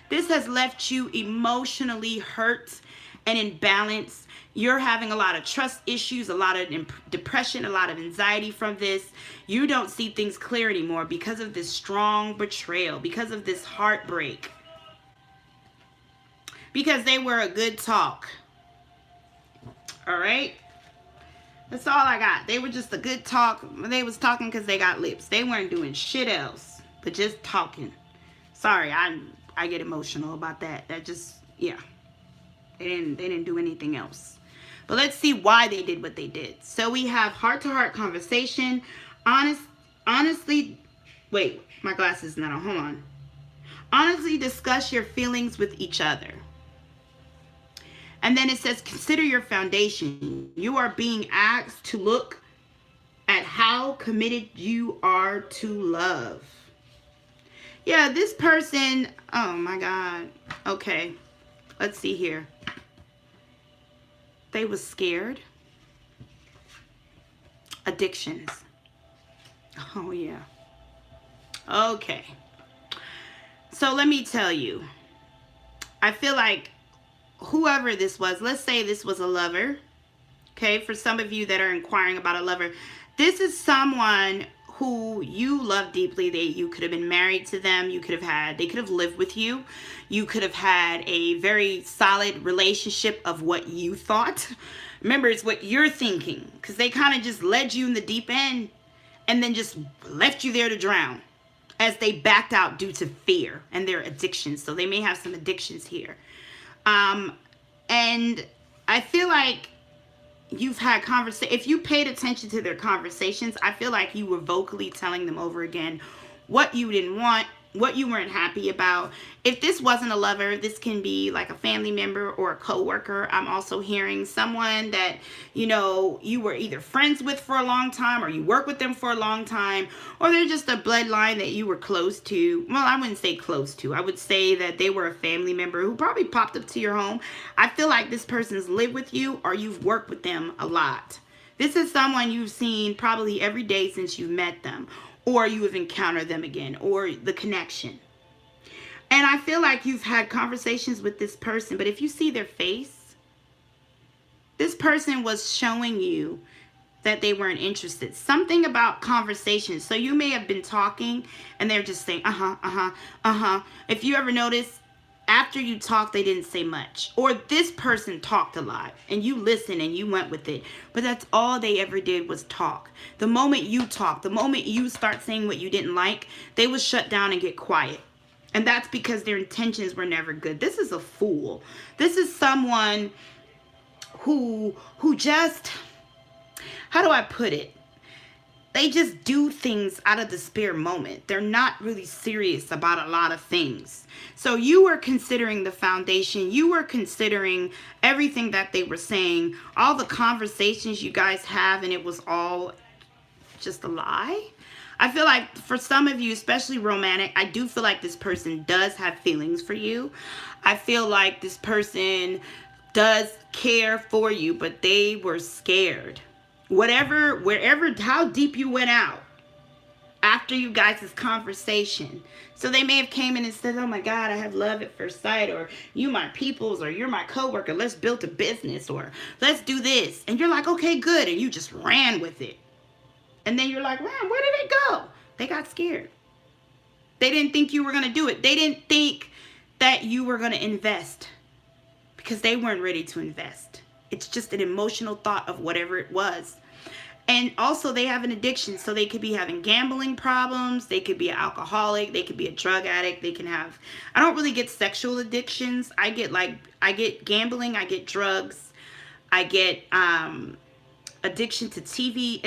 This has left you emotionally hurt and imbalanced. You're having a lot of trust issues, a lot of depression, a lot of anxiety from this. You don't see things clear anymore because of this strong betrayal, because of this heartbreak. Because they were a good talk. All right? That's all I got. They were just a good talk. They was talking because they got lips. They weren't doing shit else but just talking. Sorry, I get emotional about that. That just, yeah. They didn't do anything else. But let's see why they did what they did. So we have heart-to-heart conversation. Honestly, wait, my glasses not on. Hold on. Honestly discuss your feelings with each other. And then it says, consider your foundation. You are being asked to look at how committed you are to love. Yeah, this person, oh my God. Okay, let's see here. They was scared. Addictions. Oh yeah. Okay. So let me tell you. I feel like whoever this was, let's say this was a lover. Okay, for some of you that are inquiring about a lover, this is someone who you love deeply. You could have been married to them. You could have had, they could have lived with you. You could have had a very solid relationship of what you thought. Remember, it's what you're thinking, because they kind of just led you in the deep end and then just left you there to drown as they backed out due to fear and their addictions. So they may have some addictions here. And I feel like you've had if you paid attention to their conversations, I feel like you were vocally telling them over again what you didn't want, what you weren't happy about. If this wasn't a lover, this can be like a family member or a coworker. I'm also hearing someone that, you know, you were either friends with for a long time, or you work with them for a long time, or they're just a bloodline that you were close to. Well, I wouldn't say close to. I would say that they were a family member who probably popped up to your home. I feel like this person's lived with you, or you've worked with them a lot. This is someone you've seen probably every day since you met them, or you have encountered them again, or the connection. And I feel like you've had conversations with this person, but if you see their face, this person was showing you that they weren't interested. Something about conversations. So you may have been talking and they're just saying, If you ever notice, after you talked, they didn't say much. Or this person talked a lot and you listened and you went with it. But that's all they ever did was talk. The moment you talk, the moment you start saying what you didn't like, they would shut down and get quiet. And that's because their intentions were never good. This is a fool. This is someone who just, how do I put it? They just do things out of the spare moment. They're not really serious about a lot of things. So you were considering the foundation. You were considering everything that they were saying, all the conversations you guys have, and it was all just a lie. I feel like for some of you, especially romantic, I do feel like this person does have feelings for you. I feel like this person does care for you, but they were scared. Wherever, how deep you went out after you guys' conversation. So they may have came in and said, oh my God, I have love at first sight, or you my peoples, or you're my coworker, let's build a business, or let's do this. And you're like, okay, good. And you just ran with it. And then you're like, wow, where did it go? They got scared. They didn't think you were going to do it. They didn't think that you were going to invest because they weren't ready to invest. It's just an emotional thought of whatever it was. And also they have an addiction. So they could be having gambling problems. They could be an alcoholic. They could be a drug addict. They can have, I don't really get sexual addictions. I get gambling. I get drugs. I get addiction to TV.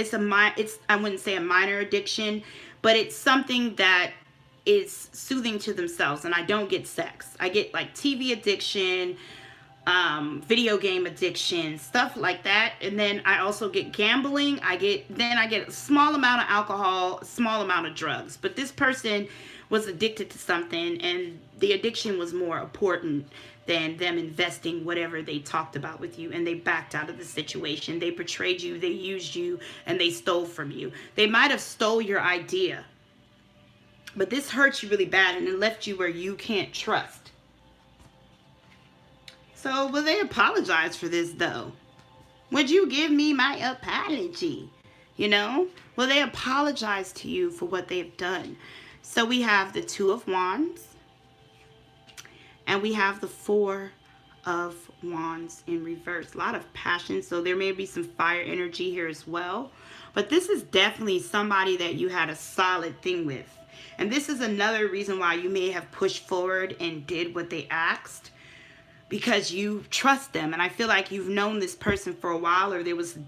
I wouldn't say a minor addiction, but it's something that is soothing to themselves. And I don't get sex. I get like TV addiction, video game addiction, stuff like that. And then I also get gambling. I get a small amount of alcohol, a small amount of drugs. But this person was addicted to something, and the addiction was more important than them investing whatever they talked about with you, and they backed out of the situation. They betrayed you, they used you, and they stole from you. They might have stole your idea, but this hurt you really bad, and it left you where you can't trust. So, will they apologize for this, though? Would you give me my apology? You know? Will they apologize to you for what they've done? So, we have the Two of Wands. And we have the Four of Wands in reverse. A lot of passion, so there may be some fire energy here as well. But this is definitely somebody that you had a solid thing with. And this is another reason why you may have pushed forward and did what they asked, because you trust them. And I feel like you've known this person for a while, or there was a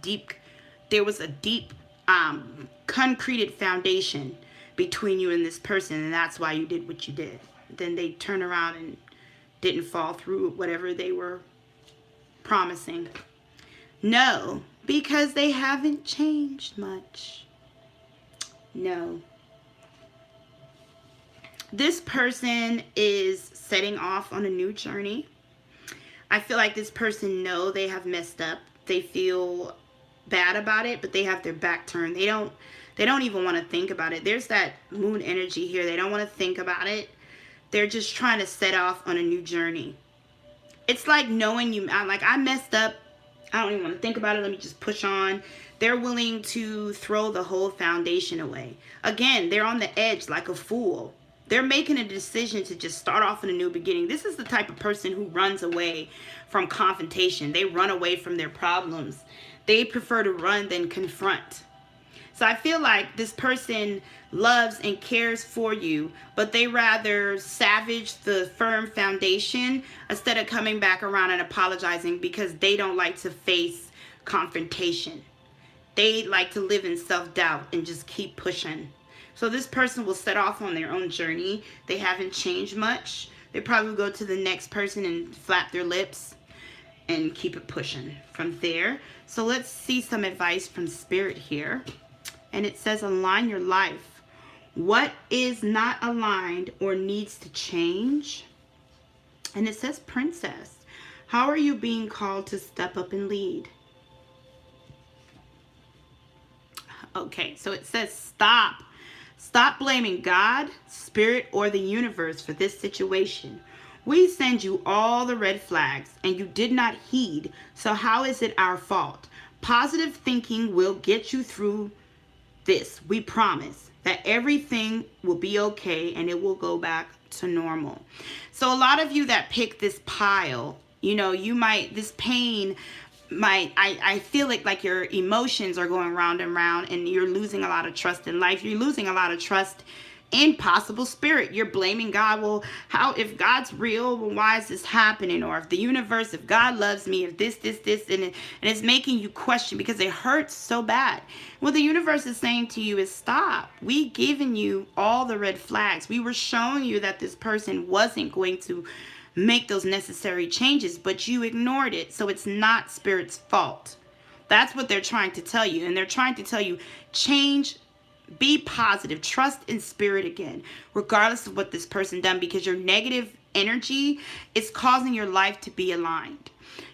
deep concreted foundation between you and this person, and that's why you did what you did. Then they turn around and didn't fall through whatever they were promising. No, because they haven't changed much. No. This person is setting off on a new journey. I feel like this person know they have messed up. They feel bad about it, but they have their back turned. They don't even want to think about it. There's that moon energy here. They don't want to think about it. They're just trying to set off on a new journey. It's like knowing I messed up. I don't even want to think about it. Let me just push on. They're willing to throw the whole foundation away. Again, they're on the edge like a fool. They're making a decision to just start off in a new beginning. This is the type of person who runs away from confrontation. They run away from their problems. They prefer to run than confront. So I feel like this person loves and cares for you, but they rather savage the firm foundation instead of coming back around and apologizing, because they don't like to face confrontation. They like to live in self-doubt and just keep pushing. So this person will set off on their own journey. They haven't changed much. They probably will go to the next person and flap their lips and keep it pushing from there. So let's see some advice from Spirit here. And it says, align your life. What is not aligned or needs to change? And it says, Princess, how are you being called to step up and lead? Okay, so it says stop. Stop blaming God, Spirit, or the universe for this situation. We send you all the red flags and you did not heed. So how is it our fault? Positive thinking will get you through this. We promise that everything will be okay and it will go back to normal. So a lot of you that pick this pile, you might, this pain might, I feel like your emotions are going round and round and you're losing a lot of trust in life. You're losing a lot of trust in possible spirit. You're blaming God. Well, if God's real, well, why is this happening? Or if the universe, if God loves me, if this, and it's making you question because it hurts so bad. What the universe is saying to you is stop. We given you all the red flags. We were showing you that this person wasn't going to make those necessary changes, but you ignored it. So it's not Spirit's fault. That's what they're trying to tell you. And they're trying to tell you, change, be positive, trust in Spirit again, regardless of what this person done, because your negative energy is causing your life to be aligned.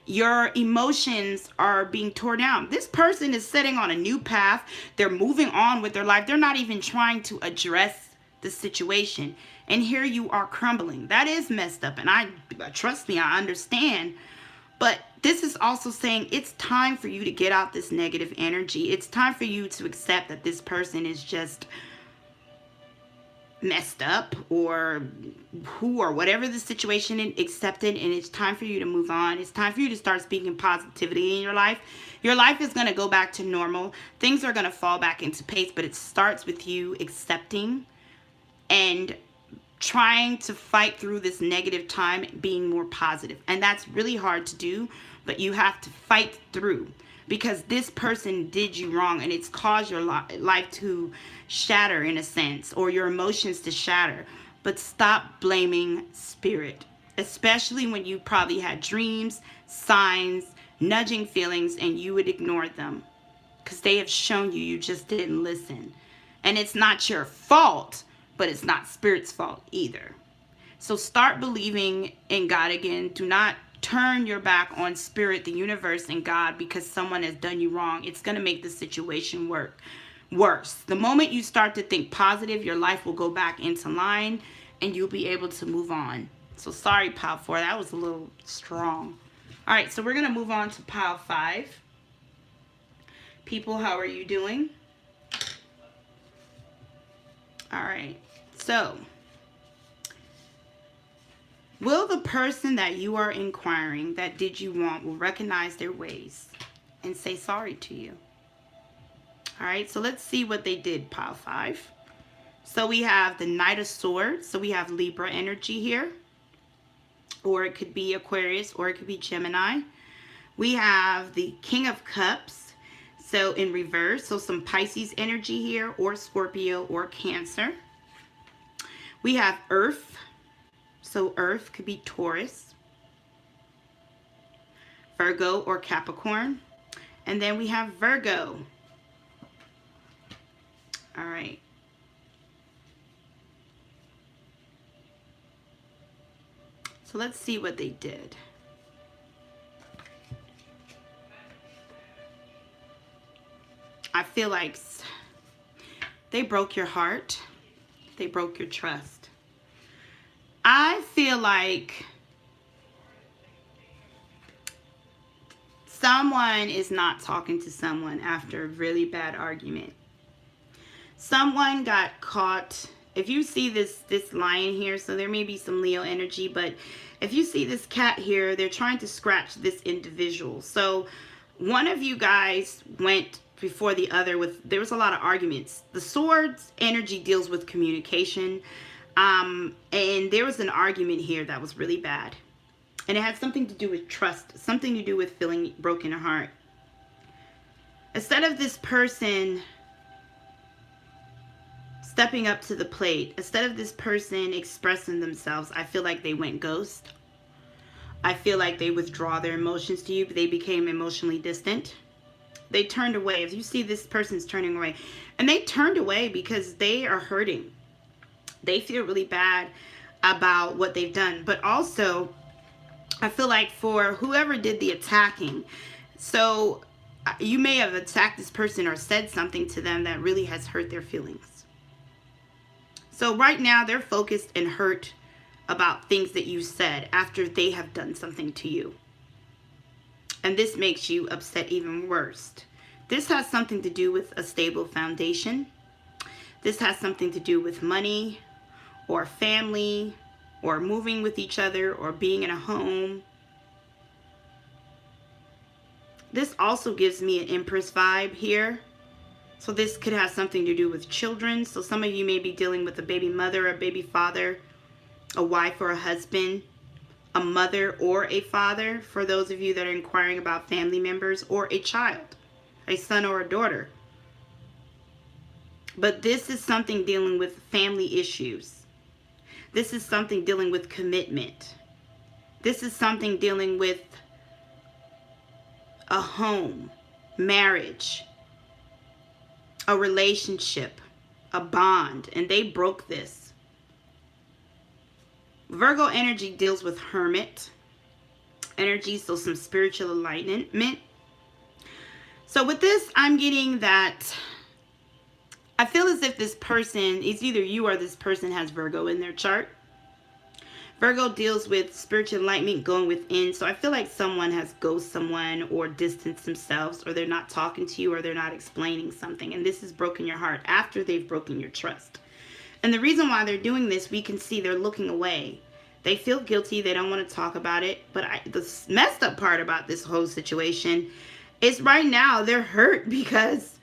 Your emotions are being torn down. This person is setting on a new path. They're moving on with their life. They're not even trying to address the situation. And here you are crumbling. That is messed up. And trust me, I understand. But this is also saying it's time for you to get out this negative energy. It's time for you to accept that this person is just messed up or whatever the situation is, accepted, and it's time for you to move on. It's time for you to start speaking positivity in your life. Your life is going to go back to normal. Things are going to fall back into pace, but it starts with you accepting and trying to fight through this negative time, being more positive. And that's really hard to do, but you have to fight through, because this person did you wrong and it's caused your life to shatter in a sense, or your emotions to shatter. But stop blaming Spirit, especially when you probably had dreams, signs, nudging feelings, and you would ignore them because they have shown you just didn't listen. And it's not your fault, but it's not Spirit's fault either. So start believing in God again. Do not turn your back on Spirit, the universe, and God because someone has done you wrong. It's going to make the situation worse. The moment you start to think positive, your life will go back into line and you'll be able to move on. So sorry, pile 4. That was a little strong. All right, so we're going to move on to pile 5. People, how are you doing? All right, so Will the person that you are inquiring that did you want will recognize their ways and say sorry to you? All right, so let's see what they did, pile 5. So we have the Knight of Swords. So we have Libra energy here. Or it could be Aquarius, or it could be Gemini. We have the King of Cups. So in reverse, so some Pisces energy here, or Scorpio, or Cancer. We have Earth. So Earth could be Taurus, Virgo, or Capricorn. And then we have Virgo. All right. So let's see what they did. I feel like they broke your heart. They broke your trust. I feel like someone is not talking to someone after a really bad argument. Someone got caught. If you see this lion here, so there may be some Leo energy, but if you see this cat here, they're trying to scratch this individual. So one of you guys went before the other with, there was a lot of arguments. The swords energy deals with communication. And there was an argument here that was really bad. And it had something to do with trust, something to do with feeling broken heart. Instead of this person stepping up to the plate, instead of this person expressing themselves, I feel like they went ghost. I feel like they withdraw their emotions to you, but they became emotionally distant. They turned away. If you see this person's turning away, and they turned away because they are hurting. They feel really bad about what they've done. But also, I feel like for whoever did the attacking, so you may have attacked this person or said something to them that really has hurt their feelings. So right now, they're focused and hurt about things that you said after they have done something to you. And this makes you upset even worse. This has something to do with a stable foundation. This has something to do with money, or family, or moving with each other, or being in a home. This also gives me an Empress vibe here. So this could have something to do with children. So some of you may be dealing with a baby mother, a baby father, a wife or a husband, a mother or a father, for those of you that are inquiring about family members, or a child, a son or a daughter. But this is something dealing with family issues. This is something dealing with commitment. This is something dealing with a home, marriage, a relationship, a bond, and they broke this. Virgo energy deals with hermit energy, so some spiritual enlightenment. So with this, I'm getting that I feel as if this person, it's either you or this person has Virgo in their chart. Virgo deals with spiritual enlightenment, going within. So I feel like someone has ghosted someone or distanced themselves, or they're not talking to you, or they're not explaining something. And this has broken your heart after they've broken your trust. And the reason why they're doing this, we can see they're looking away. They feel guilty. They don't want to talk about it. But the messed up part about this whole situation is right now they're hurt because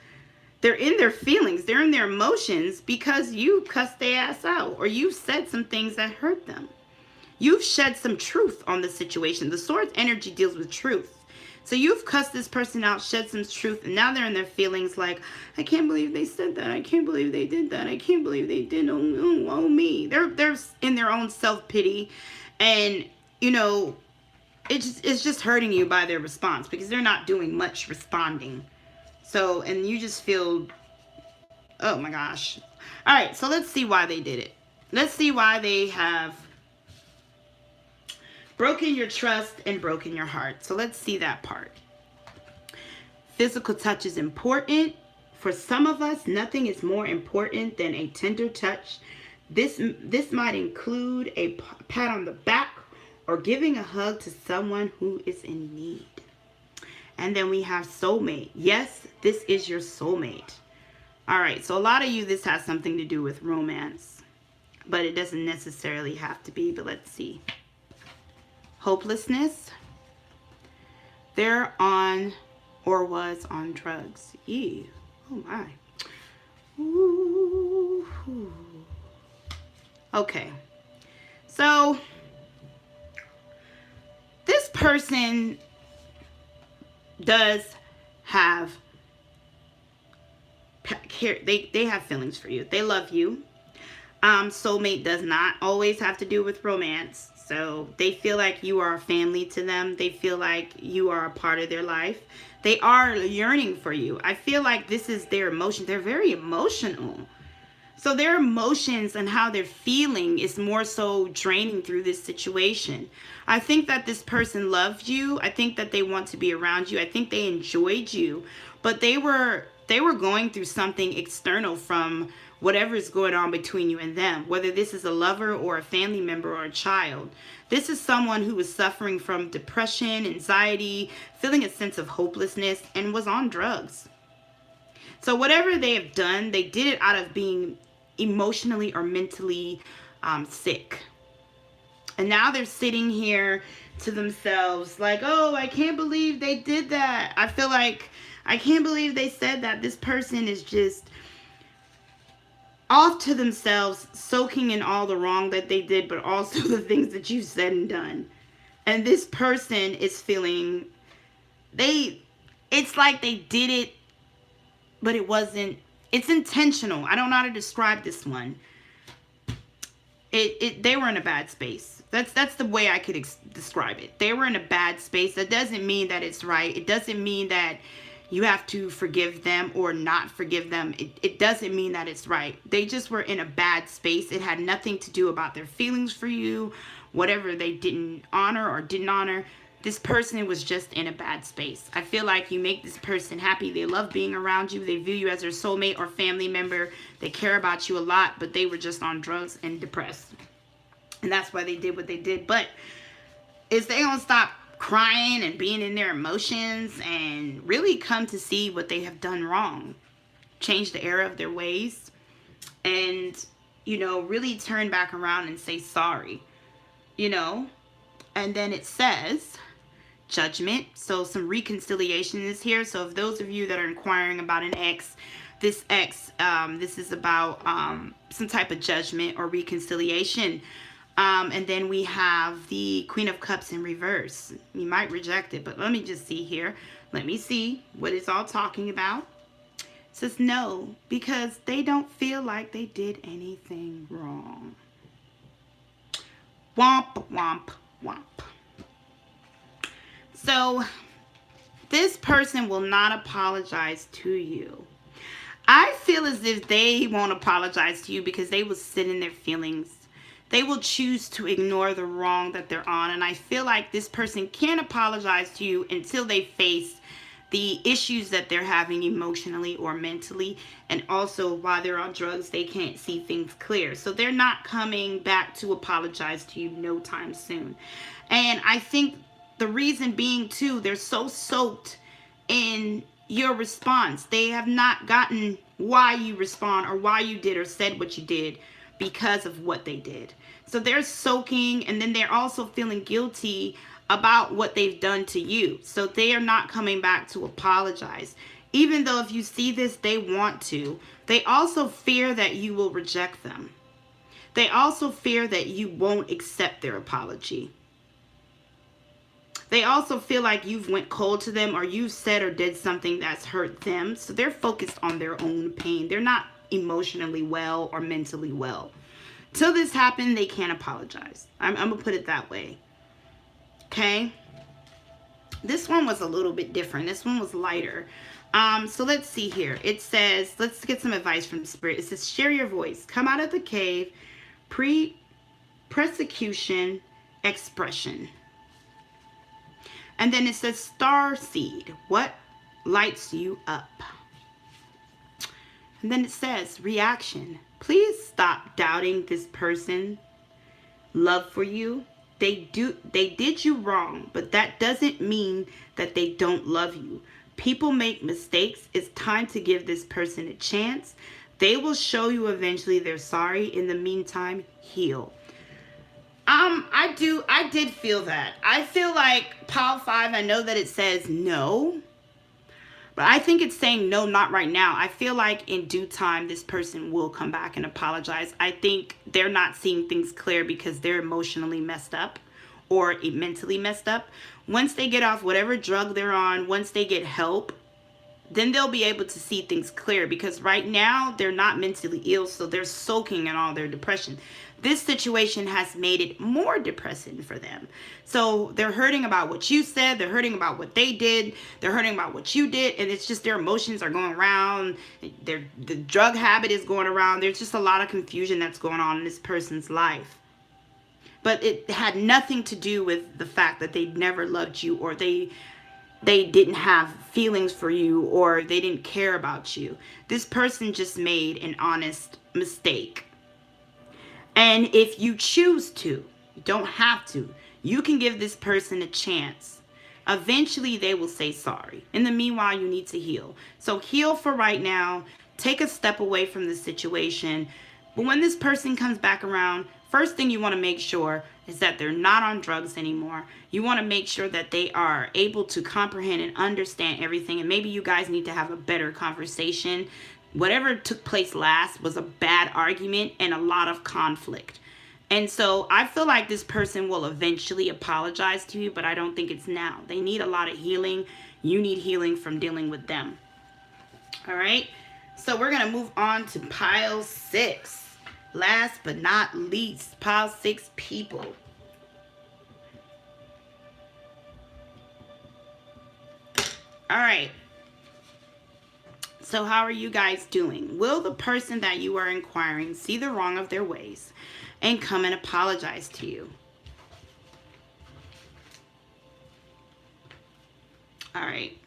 they're in their feelings. They're in their emotions because you cussed their ass out, or you've said some things that hurt them. You've shed some truth on the situation. The sword's energy deals with truth. So you've cussed this person out, shed some truth, and now they're in their feelings like, I can't believe they said that. I can't believe they did that. I can't believe they did. Oh me. They're in their own self-pity. And, you know, it's just hurting you by their response because they're not doing much responding. So, and you just feel, oh my gosh. All right, so let's see why they did it. Let's see why they have broken your trust and broken your heart. So let's see that part. Physical touch is important. For some of us, nothing is more important than a tender touch. This might include a pat on the back or giving a hug to someone who is in need. And then we have soulmate. Yes, this is your soulmate. All right, so a lot of you, this has something to do with romance, but it doesn't necessarily have to be, but let's see. hopelessness. They're on or was on drugs. Ew. Oh my. Ooh. Okay. So this person does have they have feelings for you. They love you. Soulmate does not always have to do with romance. So they feel like you are a family to them. They feel like you are a part of their life. They are yearning for you. I feel like this is their emotion. They're very emotional. So their emotions and how they're feeling is more so draining through this situation. I think that this person loved you. I think that they want to be around you. I think they enjoyed you. But they were going through something external from whatever is going on between you and them, whether this is a lover or a family member or a child. This is someone who was suffering from depression, anxiety, feeling a sense of hopelessness, and was on drugs. So whatever they have done, they did it out of being emotionally or mentally sick. And now they're sitting here to themselves like, oh, I can't believe they did that. I feel like I can't believe they said that. This person is just off to themselves, soaking in all the wrong that they did, but also the things that you've said and done. And this person is feeling, it's like they did it, but it wasn't, it's intentional. I don't know how to describe this one. They were in a bad space. That's the way I could describe it. They were in a bad space. That doesn't mean that it's right. It doesn't mean that you have to forgive them or not forgive them. It doesn't mean that it's right. They just were in a bad space. It had nothing to do about their feelings for you, whatever they didn't honor or didn't honor. This person was just in a bad space. I feel like you make this person happy. They love being around you. They view you as their soulmate or family member. They care about you a lot, but they were just on drugs and depressed. And that's why they did what they did. But is they gonna stop crying and being in their emotions and really come to see what they have done wrong, change the error of their ways, and, you know, really turn back around and say sorry, you know? And then it says judgment. So some reconciliation is here. So if those of you that are inquiring about an ex, this is about some type of judgment or reconciliation. And then we have the Queen of Cups in reverse. You might reject it, but let me just see here. Let me see what it's all talking about. It says no, because they don't feel like they did anything wrong. Womp, womp, womp. So this person will not apologize to you. I feel as if they won't apologize to you because they will sit in their feelings. They will choose to ignore the wrong that they're on. And I feel like this person can't apologize to you until they face the issues that they're having emotionally or mentally. And also while they're on drugs, they can't see things clear. So they're not coming back to apologize to you no time soon. And I think the reason being too, they're so soaked in your response. They have not gotten why you respond or why you did or said what you did because of what they did. So they're soaking, and then they're also feeling guilty about what they've done to you. So they are not coming back to apologize. Even though if you see this, they want to. They also fear that you will reject them. They also fear that you won't accept their apology. They also feel like you've went cold to them or you've said or did something that's hurt them. So they're focused on their own pain. They're not emotionally well or mentally well. Till this happened, they can't apologize. I'm going to put it that way. Okay? This one was a little bit different. This one was lighter. So let's see here. It says, let's get some advice from the Spirit. It says, share your voice. Come out of the cave. Persecution expression. And then it says, star seed. What lights you up? And then it says, reaction. Please stop doubting this person's love for you. They did you wrong, but that doesn't mean that they don't love you. People make mistakes. It's time to give this person a chance. They will show you eventually they're sorry. In the meantime, heal. I did feel that. I feel like pile 5, I know that it says no, but I think it's saying no, not right now. I feel like in due time, this person will come back and apologize. I think they're not seeing things clear because they're emotionally messed up or mentally messed up. Once they get off whatever drug they're on, once they get help, then they'll be able to see things clear, because right now they're not mentally ill, so they're soaking in all their depression. This situation has made it more depressing for them. So they're hurting about what you said, they're hurting about what they did, they're hurting about what you did, and it's just their emotions are going around, the drug habit is going around. There's just a lot of confusion that's going on in this person's life. But it had nothing to do with the fact that they never loved you, or they didn't have feelings for you, or they didn't care about you. This person just made an honest mistake. And if you choose to, you don't have to, you can give this person a chance. Eventually they will say sorry. In the meanwhile, you need to heal. So heal for right now. Take a step away from the situation. But when this person comes back around, first thing you want to make sure is that they're not on drugs anymore. You want to make sure that they are able to comprehend and understand everything. And maybe you guys need to have a better conversation. Whatever took place last was a bad argument and a lot of conflict. And so I feel like this person will eventually apologize to you, but I don't think it's now. They need a lot of healing. You need healing from dealing with them. All right. So we're going to move on to pile 6. Last but not least, pile 6 people. All right. So how are you guys doing? Will the person that you are inquiring see the wrong of their ways and come and apologize to you? All right.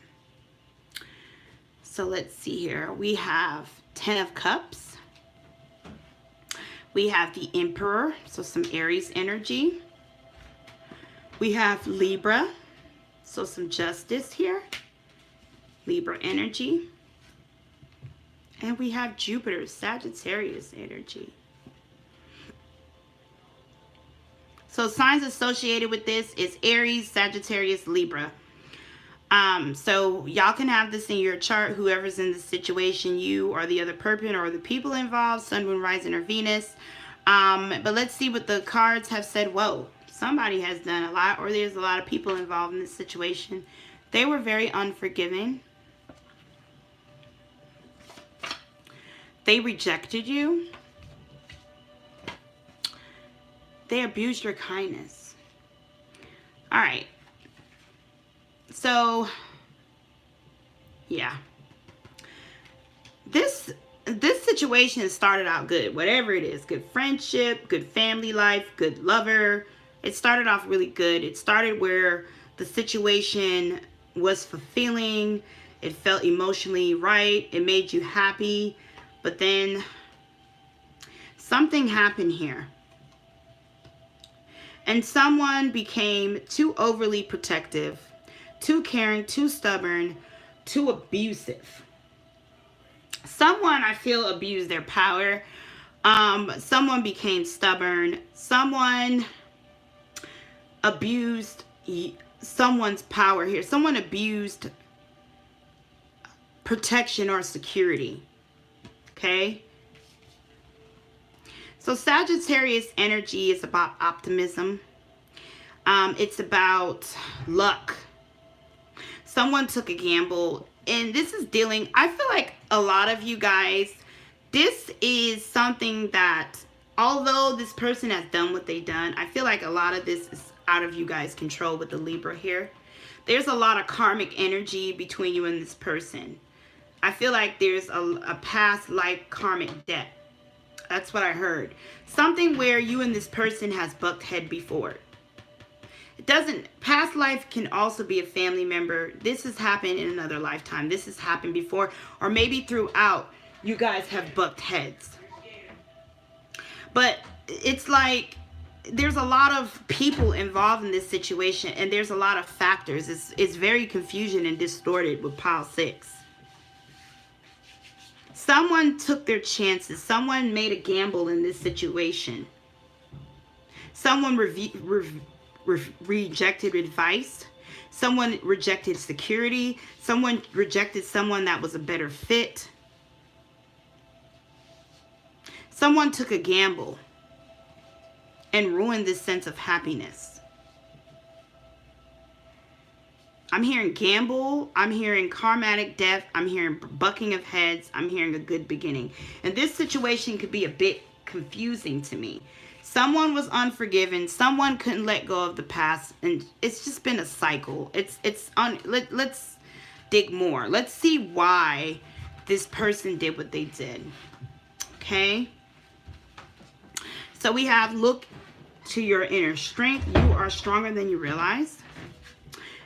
So let's see here. We have 10 of Cups. We have the Emperor, so some Aries energy. We have Libra, so some justice here. Libra energy. And we have Jupiter, Sagittarius energy. So signs associated with this is Aries, Sagittarius, Libra. So y'all can have this in your chart, whoever's in the situation, you or the other person or the people involved, Sun, Moon, Rising, or Venus. But let's see what the cards have said. Whoa, somebody has done a lot, or there's a lot of people involved in this situation. They were very unforgiving. They rejected you. They abused your kindness. All right. So, yeah. This situation started out good. Whatever it is. Good friendship, good family life, good lover. It started off really good. It started where the situation was fulfilling. It felt emotionally right. It made you happy. But then something happened here. And someone became too overly protective, too caring, too stubborn, too abusive. Someone, I feel, abused their power. Someone became stubborn. Someone abused someone's power here. Someone abused protection or security. Okay? So Sagittarius energy is about optimism. It's about luck. Someone took a gamble. And this is dealing, I feel like a lot of you guys, this is something that, although this person has done what they've done, I feel like a lot of this is out of you guys' control with the Libra here. There's a lot of karmic energy between you and this person. I feel like there's a past life karmic debt. That's what I heard. Something where you and this person has bucked head before. It doesn't, past life can also be a family member. This has happened in another lifetime. This has happened before, or maybe throughout you guys have bucked heads. But it's like there's a lot of people involved in this situation, and there's a lot of factors. It's very confusing and distorted with pile 6. Someone took their chances. Someone made a gamble in this situation. Someone rejected advice. Someone rejected security. Someone rejected someone that was a better fit. Someone took a gamble and ruined this sense of happiness. I'm hearing gamble. I'm hearing karmatic death. I'm hearing bucking of heads. I'm hearing a good beginning. And this situation could be a bit confusing to me. Someone was unforgiven. Someone couldn't let go of the past. And it's just been a cycle. Let's dig more. Let's see why this person did what they did. Okay? So we have, look to your inner strength. You are stronger than you realize.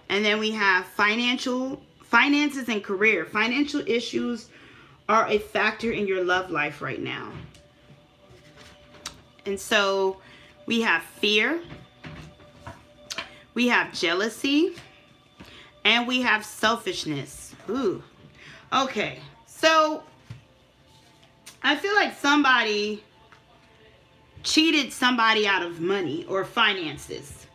And then we have finances and career. Financial issues are a factor in your love life right now. And so we have fear. We have jealousy. And we have selfishness. Ooh. Okay. So I feel like somebody cheated somebody out of money or finances.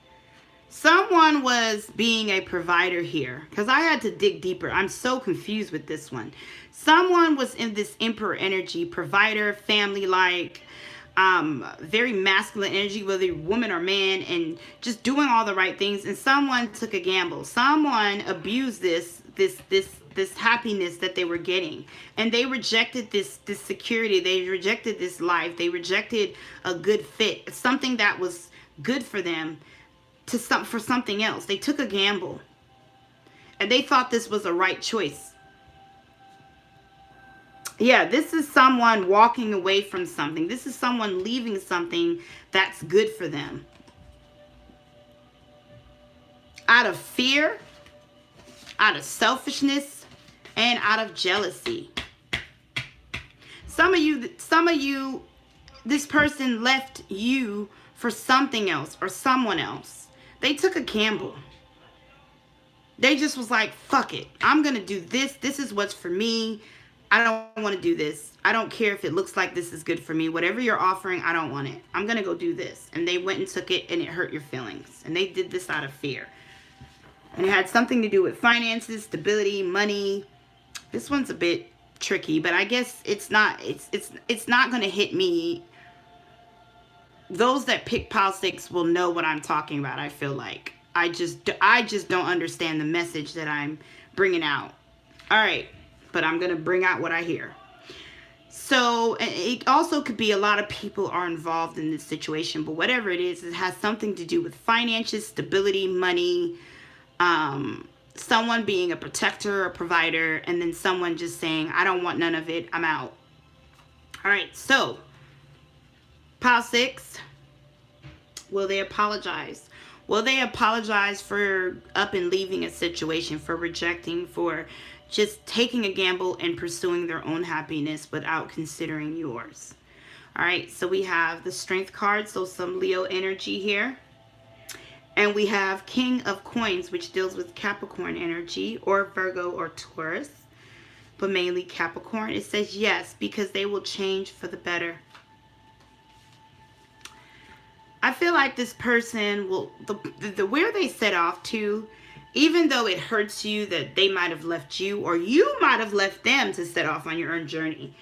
Someone was being a provider here, because I had to dig deeper. I'm so confused with this one. Someone was in this emperor energy, provider, family-like, very masculine energy, whether you're woman or man, and just doing all the right things. And someone took a gamble. Someone abused this happiness that they were getting, and they rejected this security. They rejected this life. They rejected a good fit, something that was good for them, for something else. They took a gamble, and they thought this was a right choice. Yeah, this is someone walking away from something. This is someone leaving something that's good for them. Out of fear, out of selfishness, and out of jealousy. Some of you, this person left you for something else or someone else. They took a gamble. They just was like, fuck it. I'm going to do this. This is what's for me. I don't want to do this. I don't care if it looks like this is good for me. Whatever you're offering, I don't want it. I'm going to go do this. And they went and took it, and it hurt your feelings. And they did this out of fear. And it had something to do with finances, stability, money. This one's a bit tricky, but I guess it's not going to hit me. Those that pick pile 6 will know what I'm talking about. I feel like I just don't understand the message that I'm bringing out. All right, but I'm going to bring out what I hear. So it also could be a lot of people are involved in this situation, but whatever it is, it has something to do with finances, stability, money, someone being a protector, a provider, and then someone just saying, I don't want none of it, I'm out. All right, so pile 6, will they apologize? Will they apologize for up and leaving a situation, for rejecting, for just taking a gamble and pursuing their own happiness without considering yours? All right, so we have the Strength card, so some Leo energy here. And we have King of Coins, which deals with Capricorn energy, or Virgo or Taurus, but mainly Capricorn. It says yes, because they will change for the better. I feel like this person will, where they set off to, even though it hurts you that they might have left you, or you might have left them to set off on your own journey.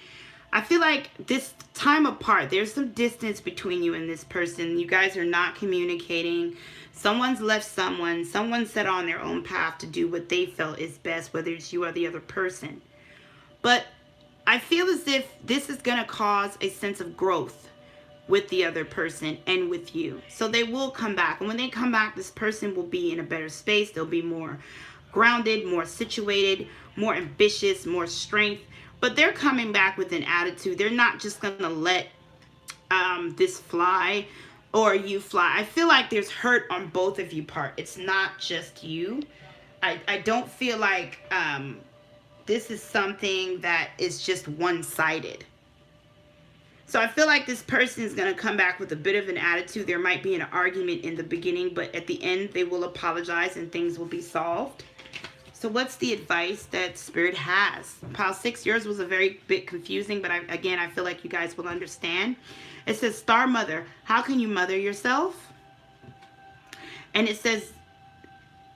I feel like this time apart, there's some distance between you and this person. You guys are not communicating. Someone's left someone. Someone set on their own path to do what they felt is best, whether it's you or the other person. But I feel as if this is going to cause a sense of growth with the other person and with you. So they will come back. And when they come back, this person will be in a better space. They'll be more grounded, more situated, more ambitious, more strength. But they're coming back with an attitude. They're not just going to let this fly or you fly. I feel like there's hurt on both of you part. It's not just you. I don't feel like this is something that is just one-sided. So I feel like this person is going to come back with a bit of an attitude. There might be an argument in the beginning, but at the end, they will apologize and things will be solved. So what's the advice that Spirit has? Pile 6, yours was a very bit confusing, but again, I feel like you guys will understand. It says, Star Mother, how can you mother yourself? And it says,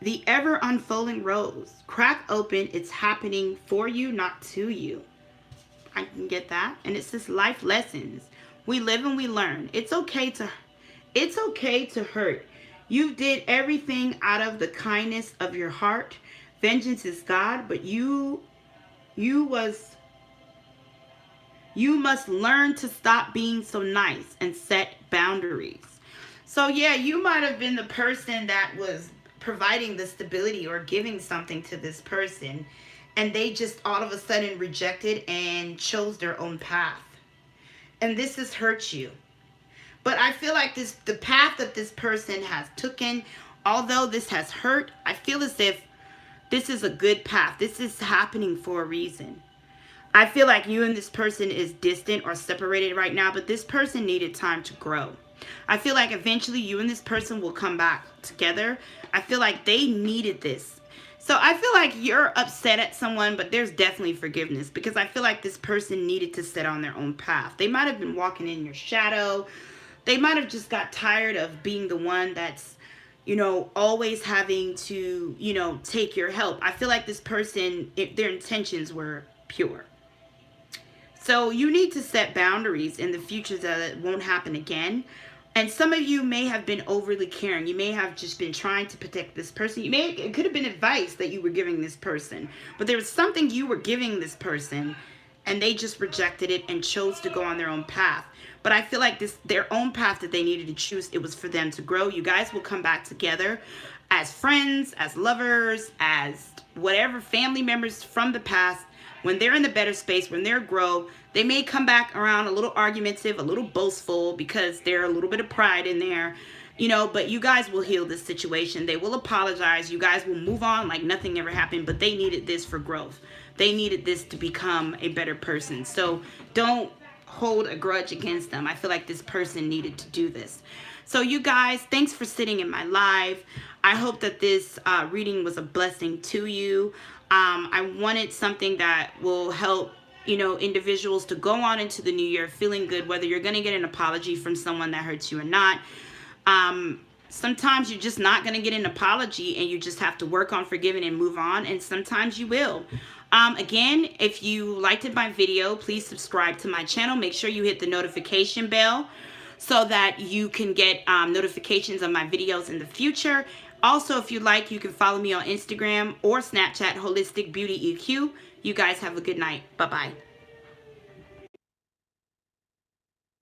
the ever unfolding rose, crack open, it's happening for you, not to you. I can get that. And it says, life lessons. We live and we learn. It's okay to hurt. You did everything out of the kindness of your heart. Vengeance is God, but you must learn to stop being so nice and set boundaries. So yeah, you might have been the person that was providing the stability or giving something to this person, and they just all of a sudden rejected and chose their own path. And this has hurt you. But I feel like the path that this person has taken, although this has hurt, I feel as if this is a good path. This is happening for a reason. I feel like you and this person is distant or separated right now, but this person needed time to grow. I feel like eventually you and this person will come back together. I feel like they needed this. So I feel like you're upset at someone, but there's definitely forgiveness, because I feel like this person needed to set on their own path. They might have been walking in your shadow. They might have just got tired of being the one that's, you know, always having to, you know, take your help. I feel like this person, if their intentions were pure. So you need to set boundaries in the future that it won't happen again. And some of you may have been overly caring. You may have just been trying to protect this person. It could have been advice that you were giving this person, but there was something you were giving this person and they just rejected it and chose to go on their own path. But I feel like their own path that they needed to choose, it was for them to grow. You guys will come back together as friends, as lovers, as whatever, family members from the past. When they're in the better space, when they're grow, they may come back around a little argumentative, a little boastful, because there's a little bit of pride in there, you know, but you guys will heal this situation. They will apologize. You guys will move on like nothing ever happened, but they needed this for growth. They needed this to become a better person. So don't hold a grudge against them. I feel like this person needed to do this. So you guys, thanks for sitting in my live. I hope that this reading was a blessing to you. I wanted something that will help, you know, individuals to go on into the new year feeling good, whether you're going to get an apology from someone that hurts you or not. Sometimes you're just not going to get an apology and you just have to work on forgiving and move on. And sometimes you will. Again, if you liked my video, please subscribe to my channel. Make sure you hit the notification bell so that you can get notifications of my videos in the future. Also, if you like, you can follow me on Instagram or Snapchat, Wholistic Beauty EQ. You guys have a good night. Bye-bye.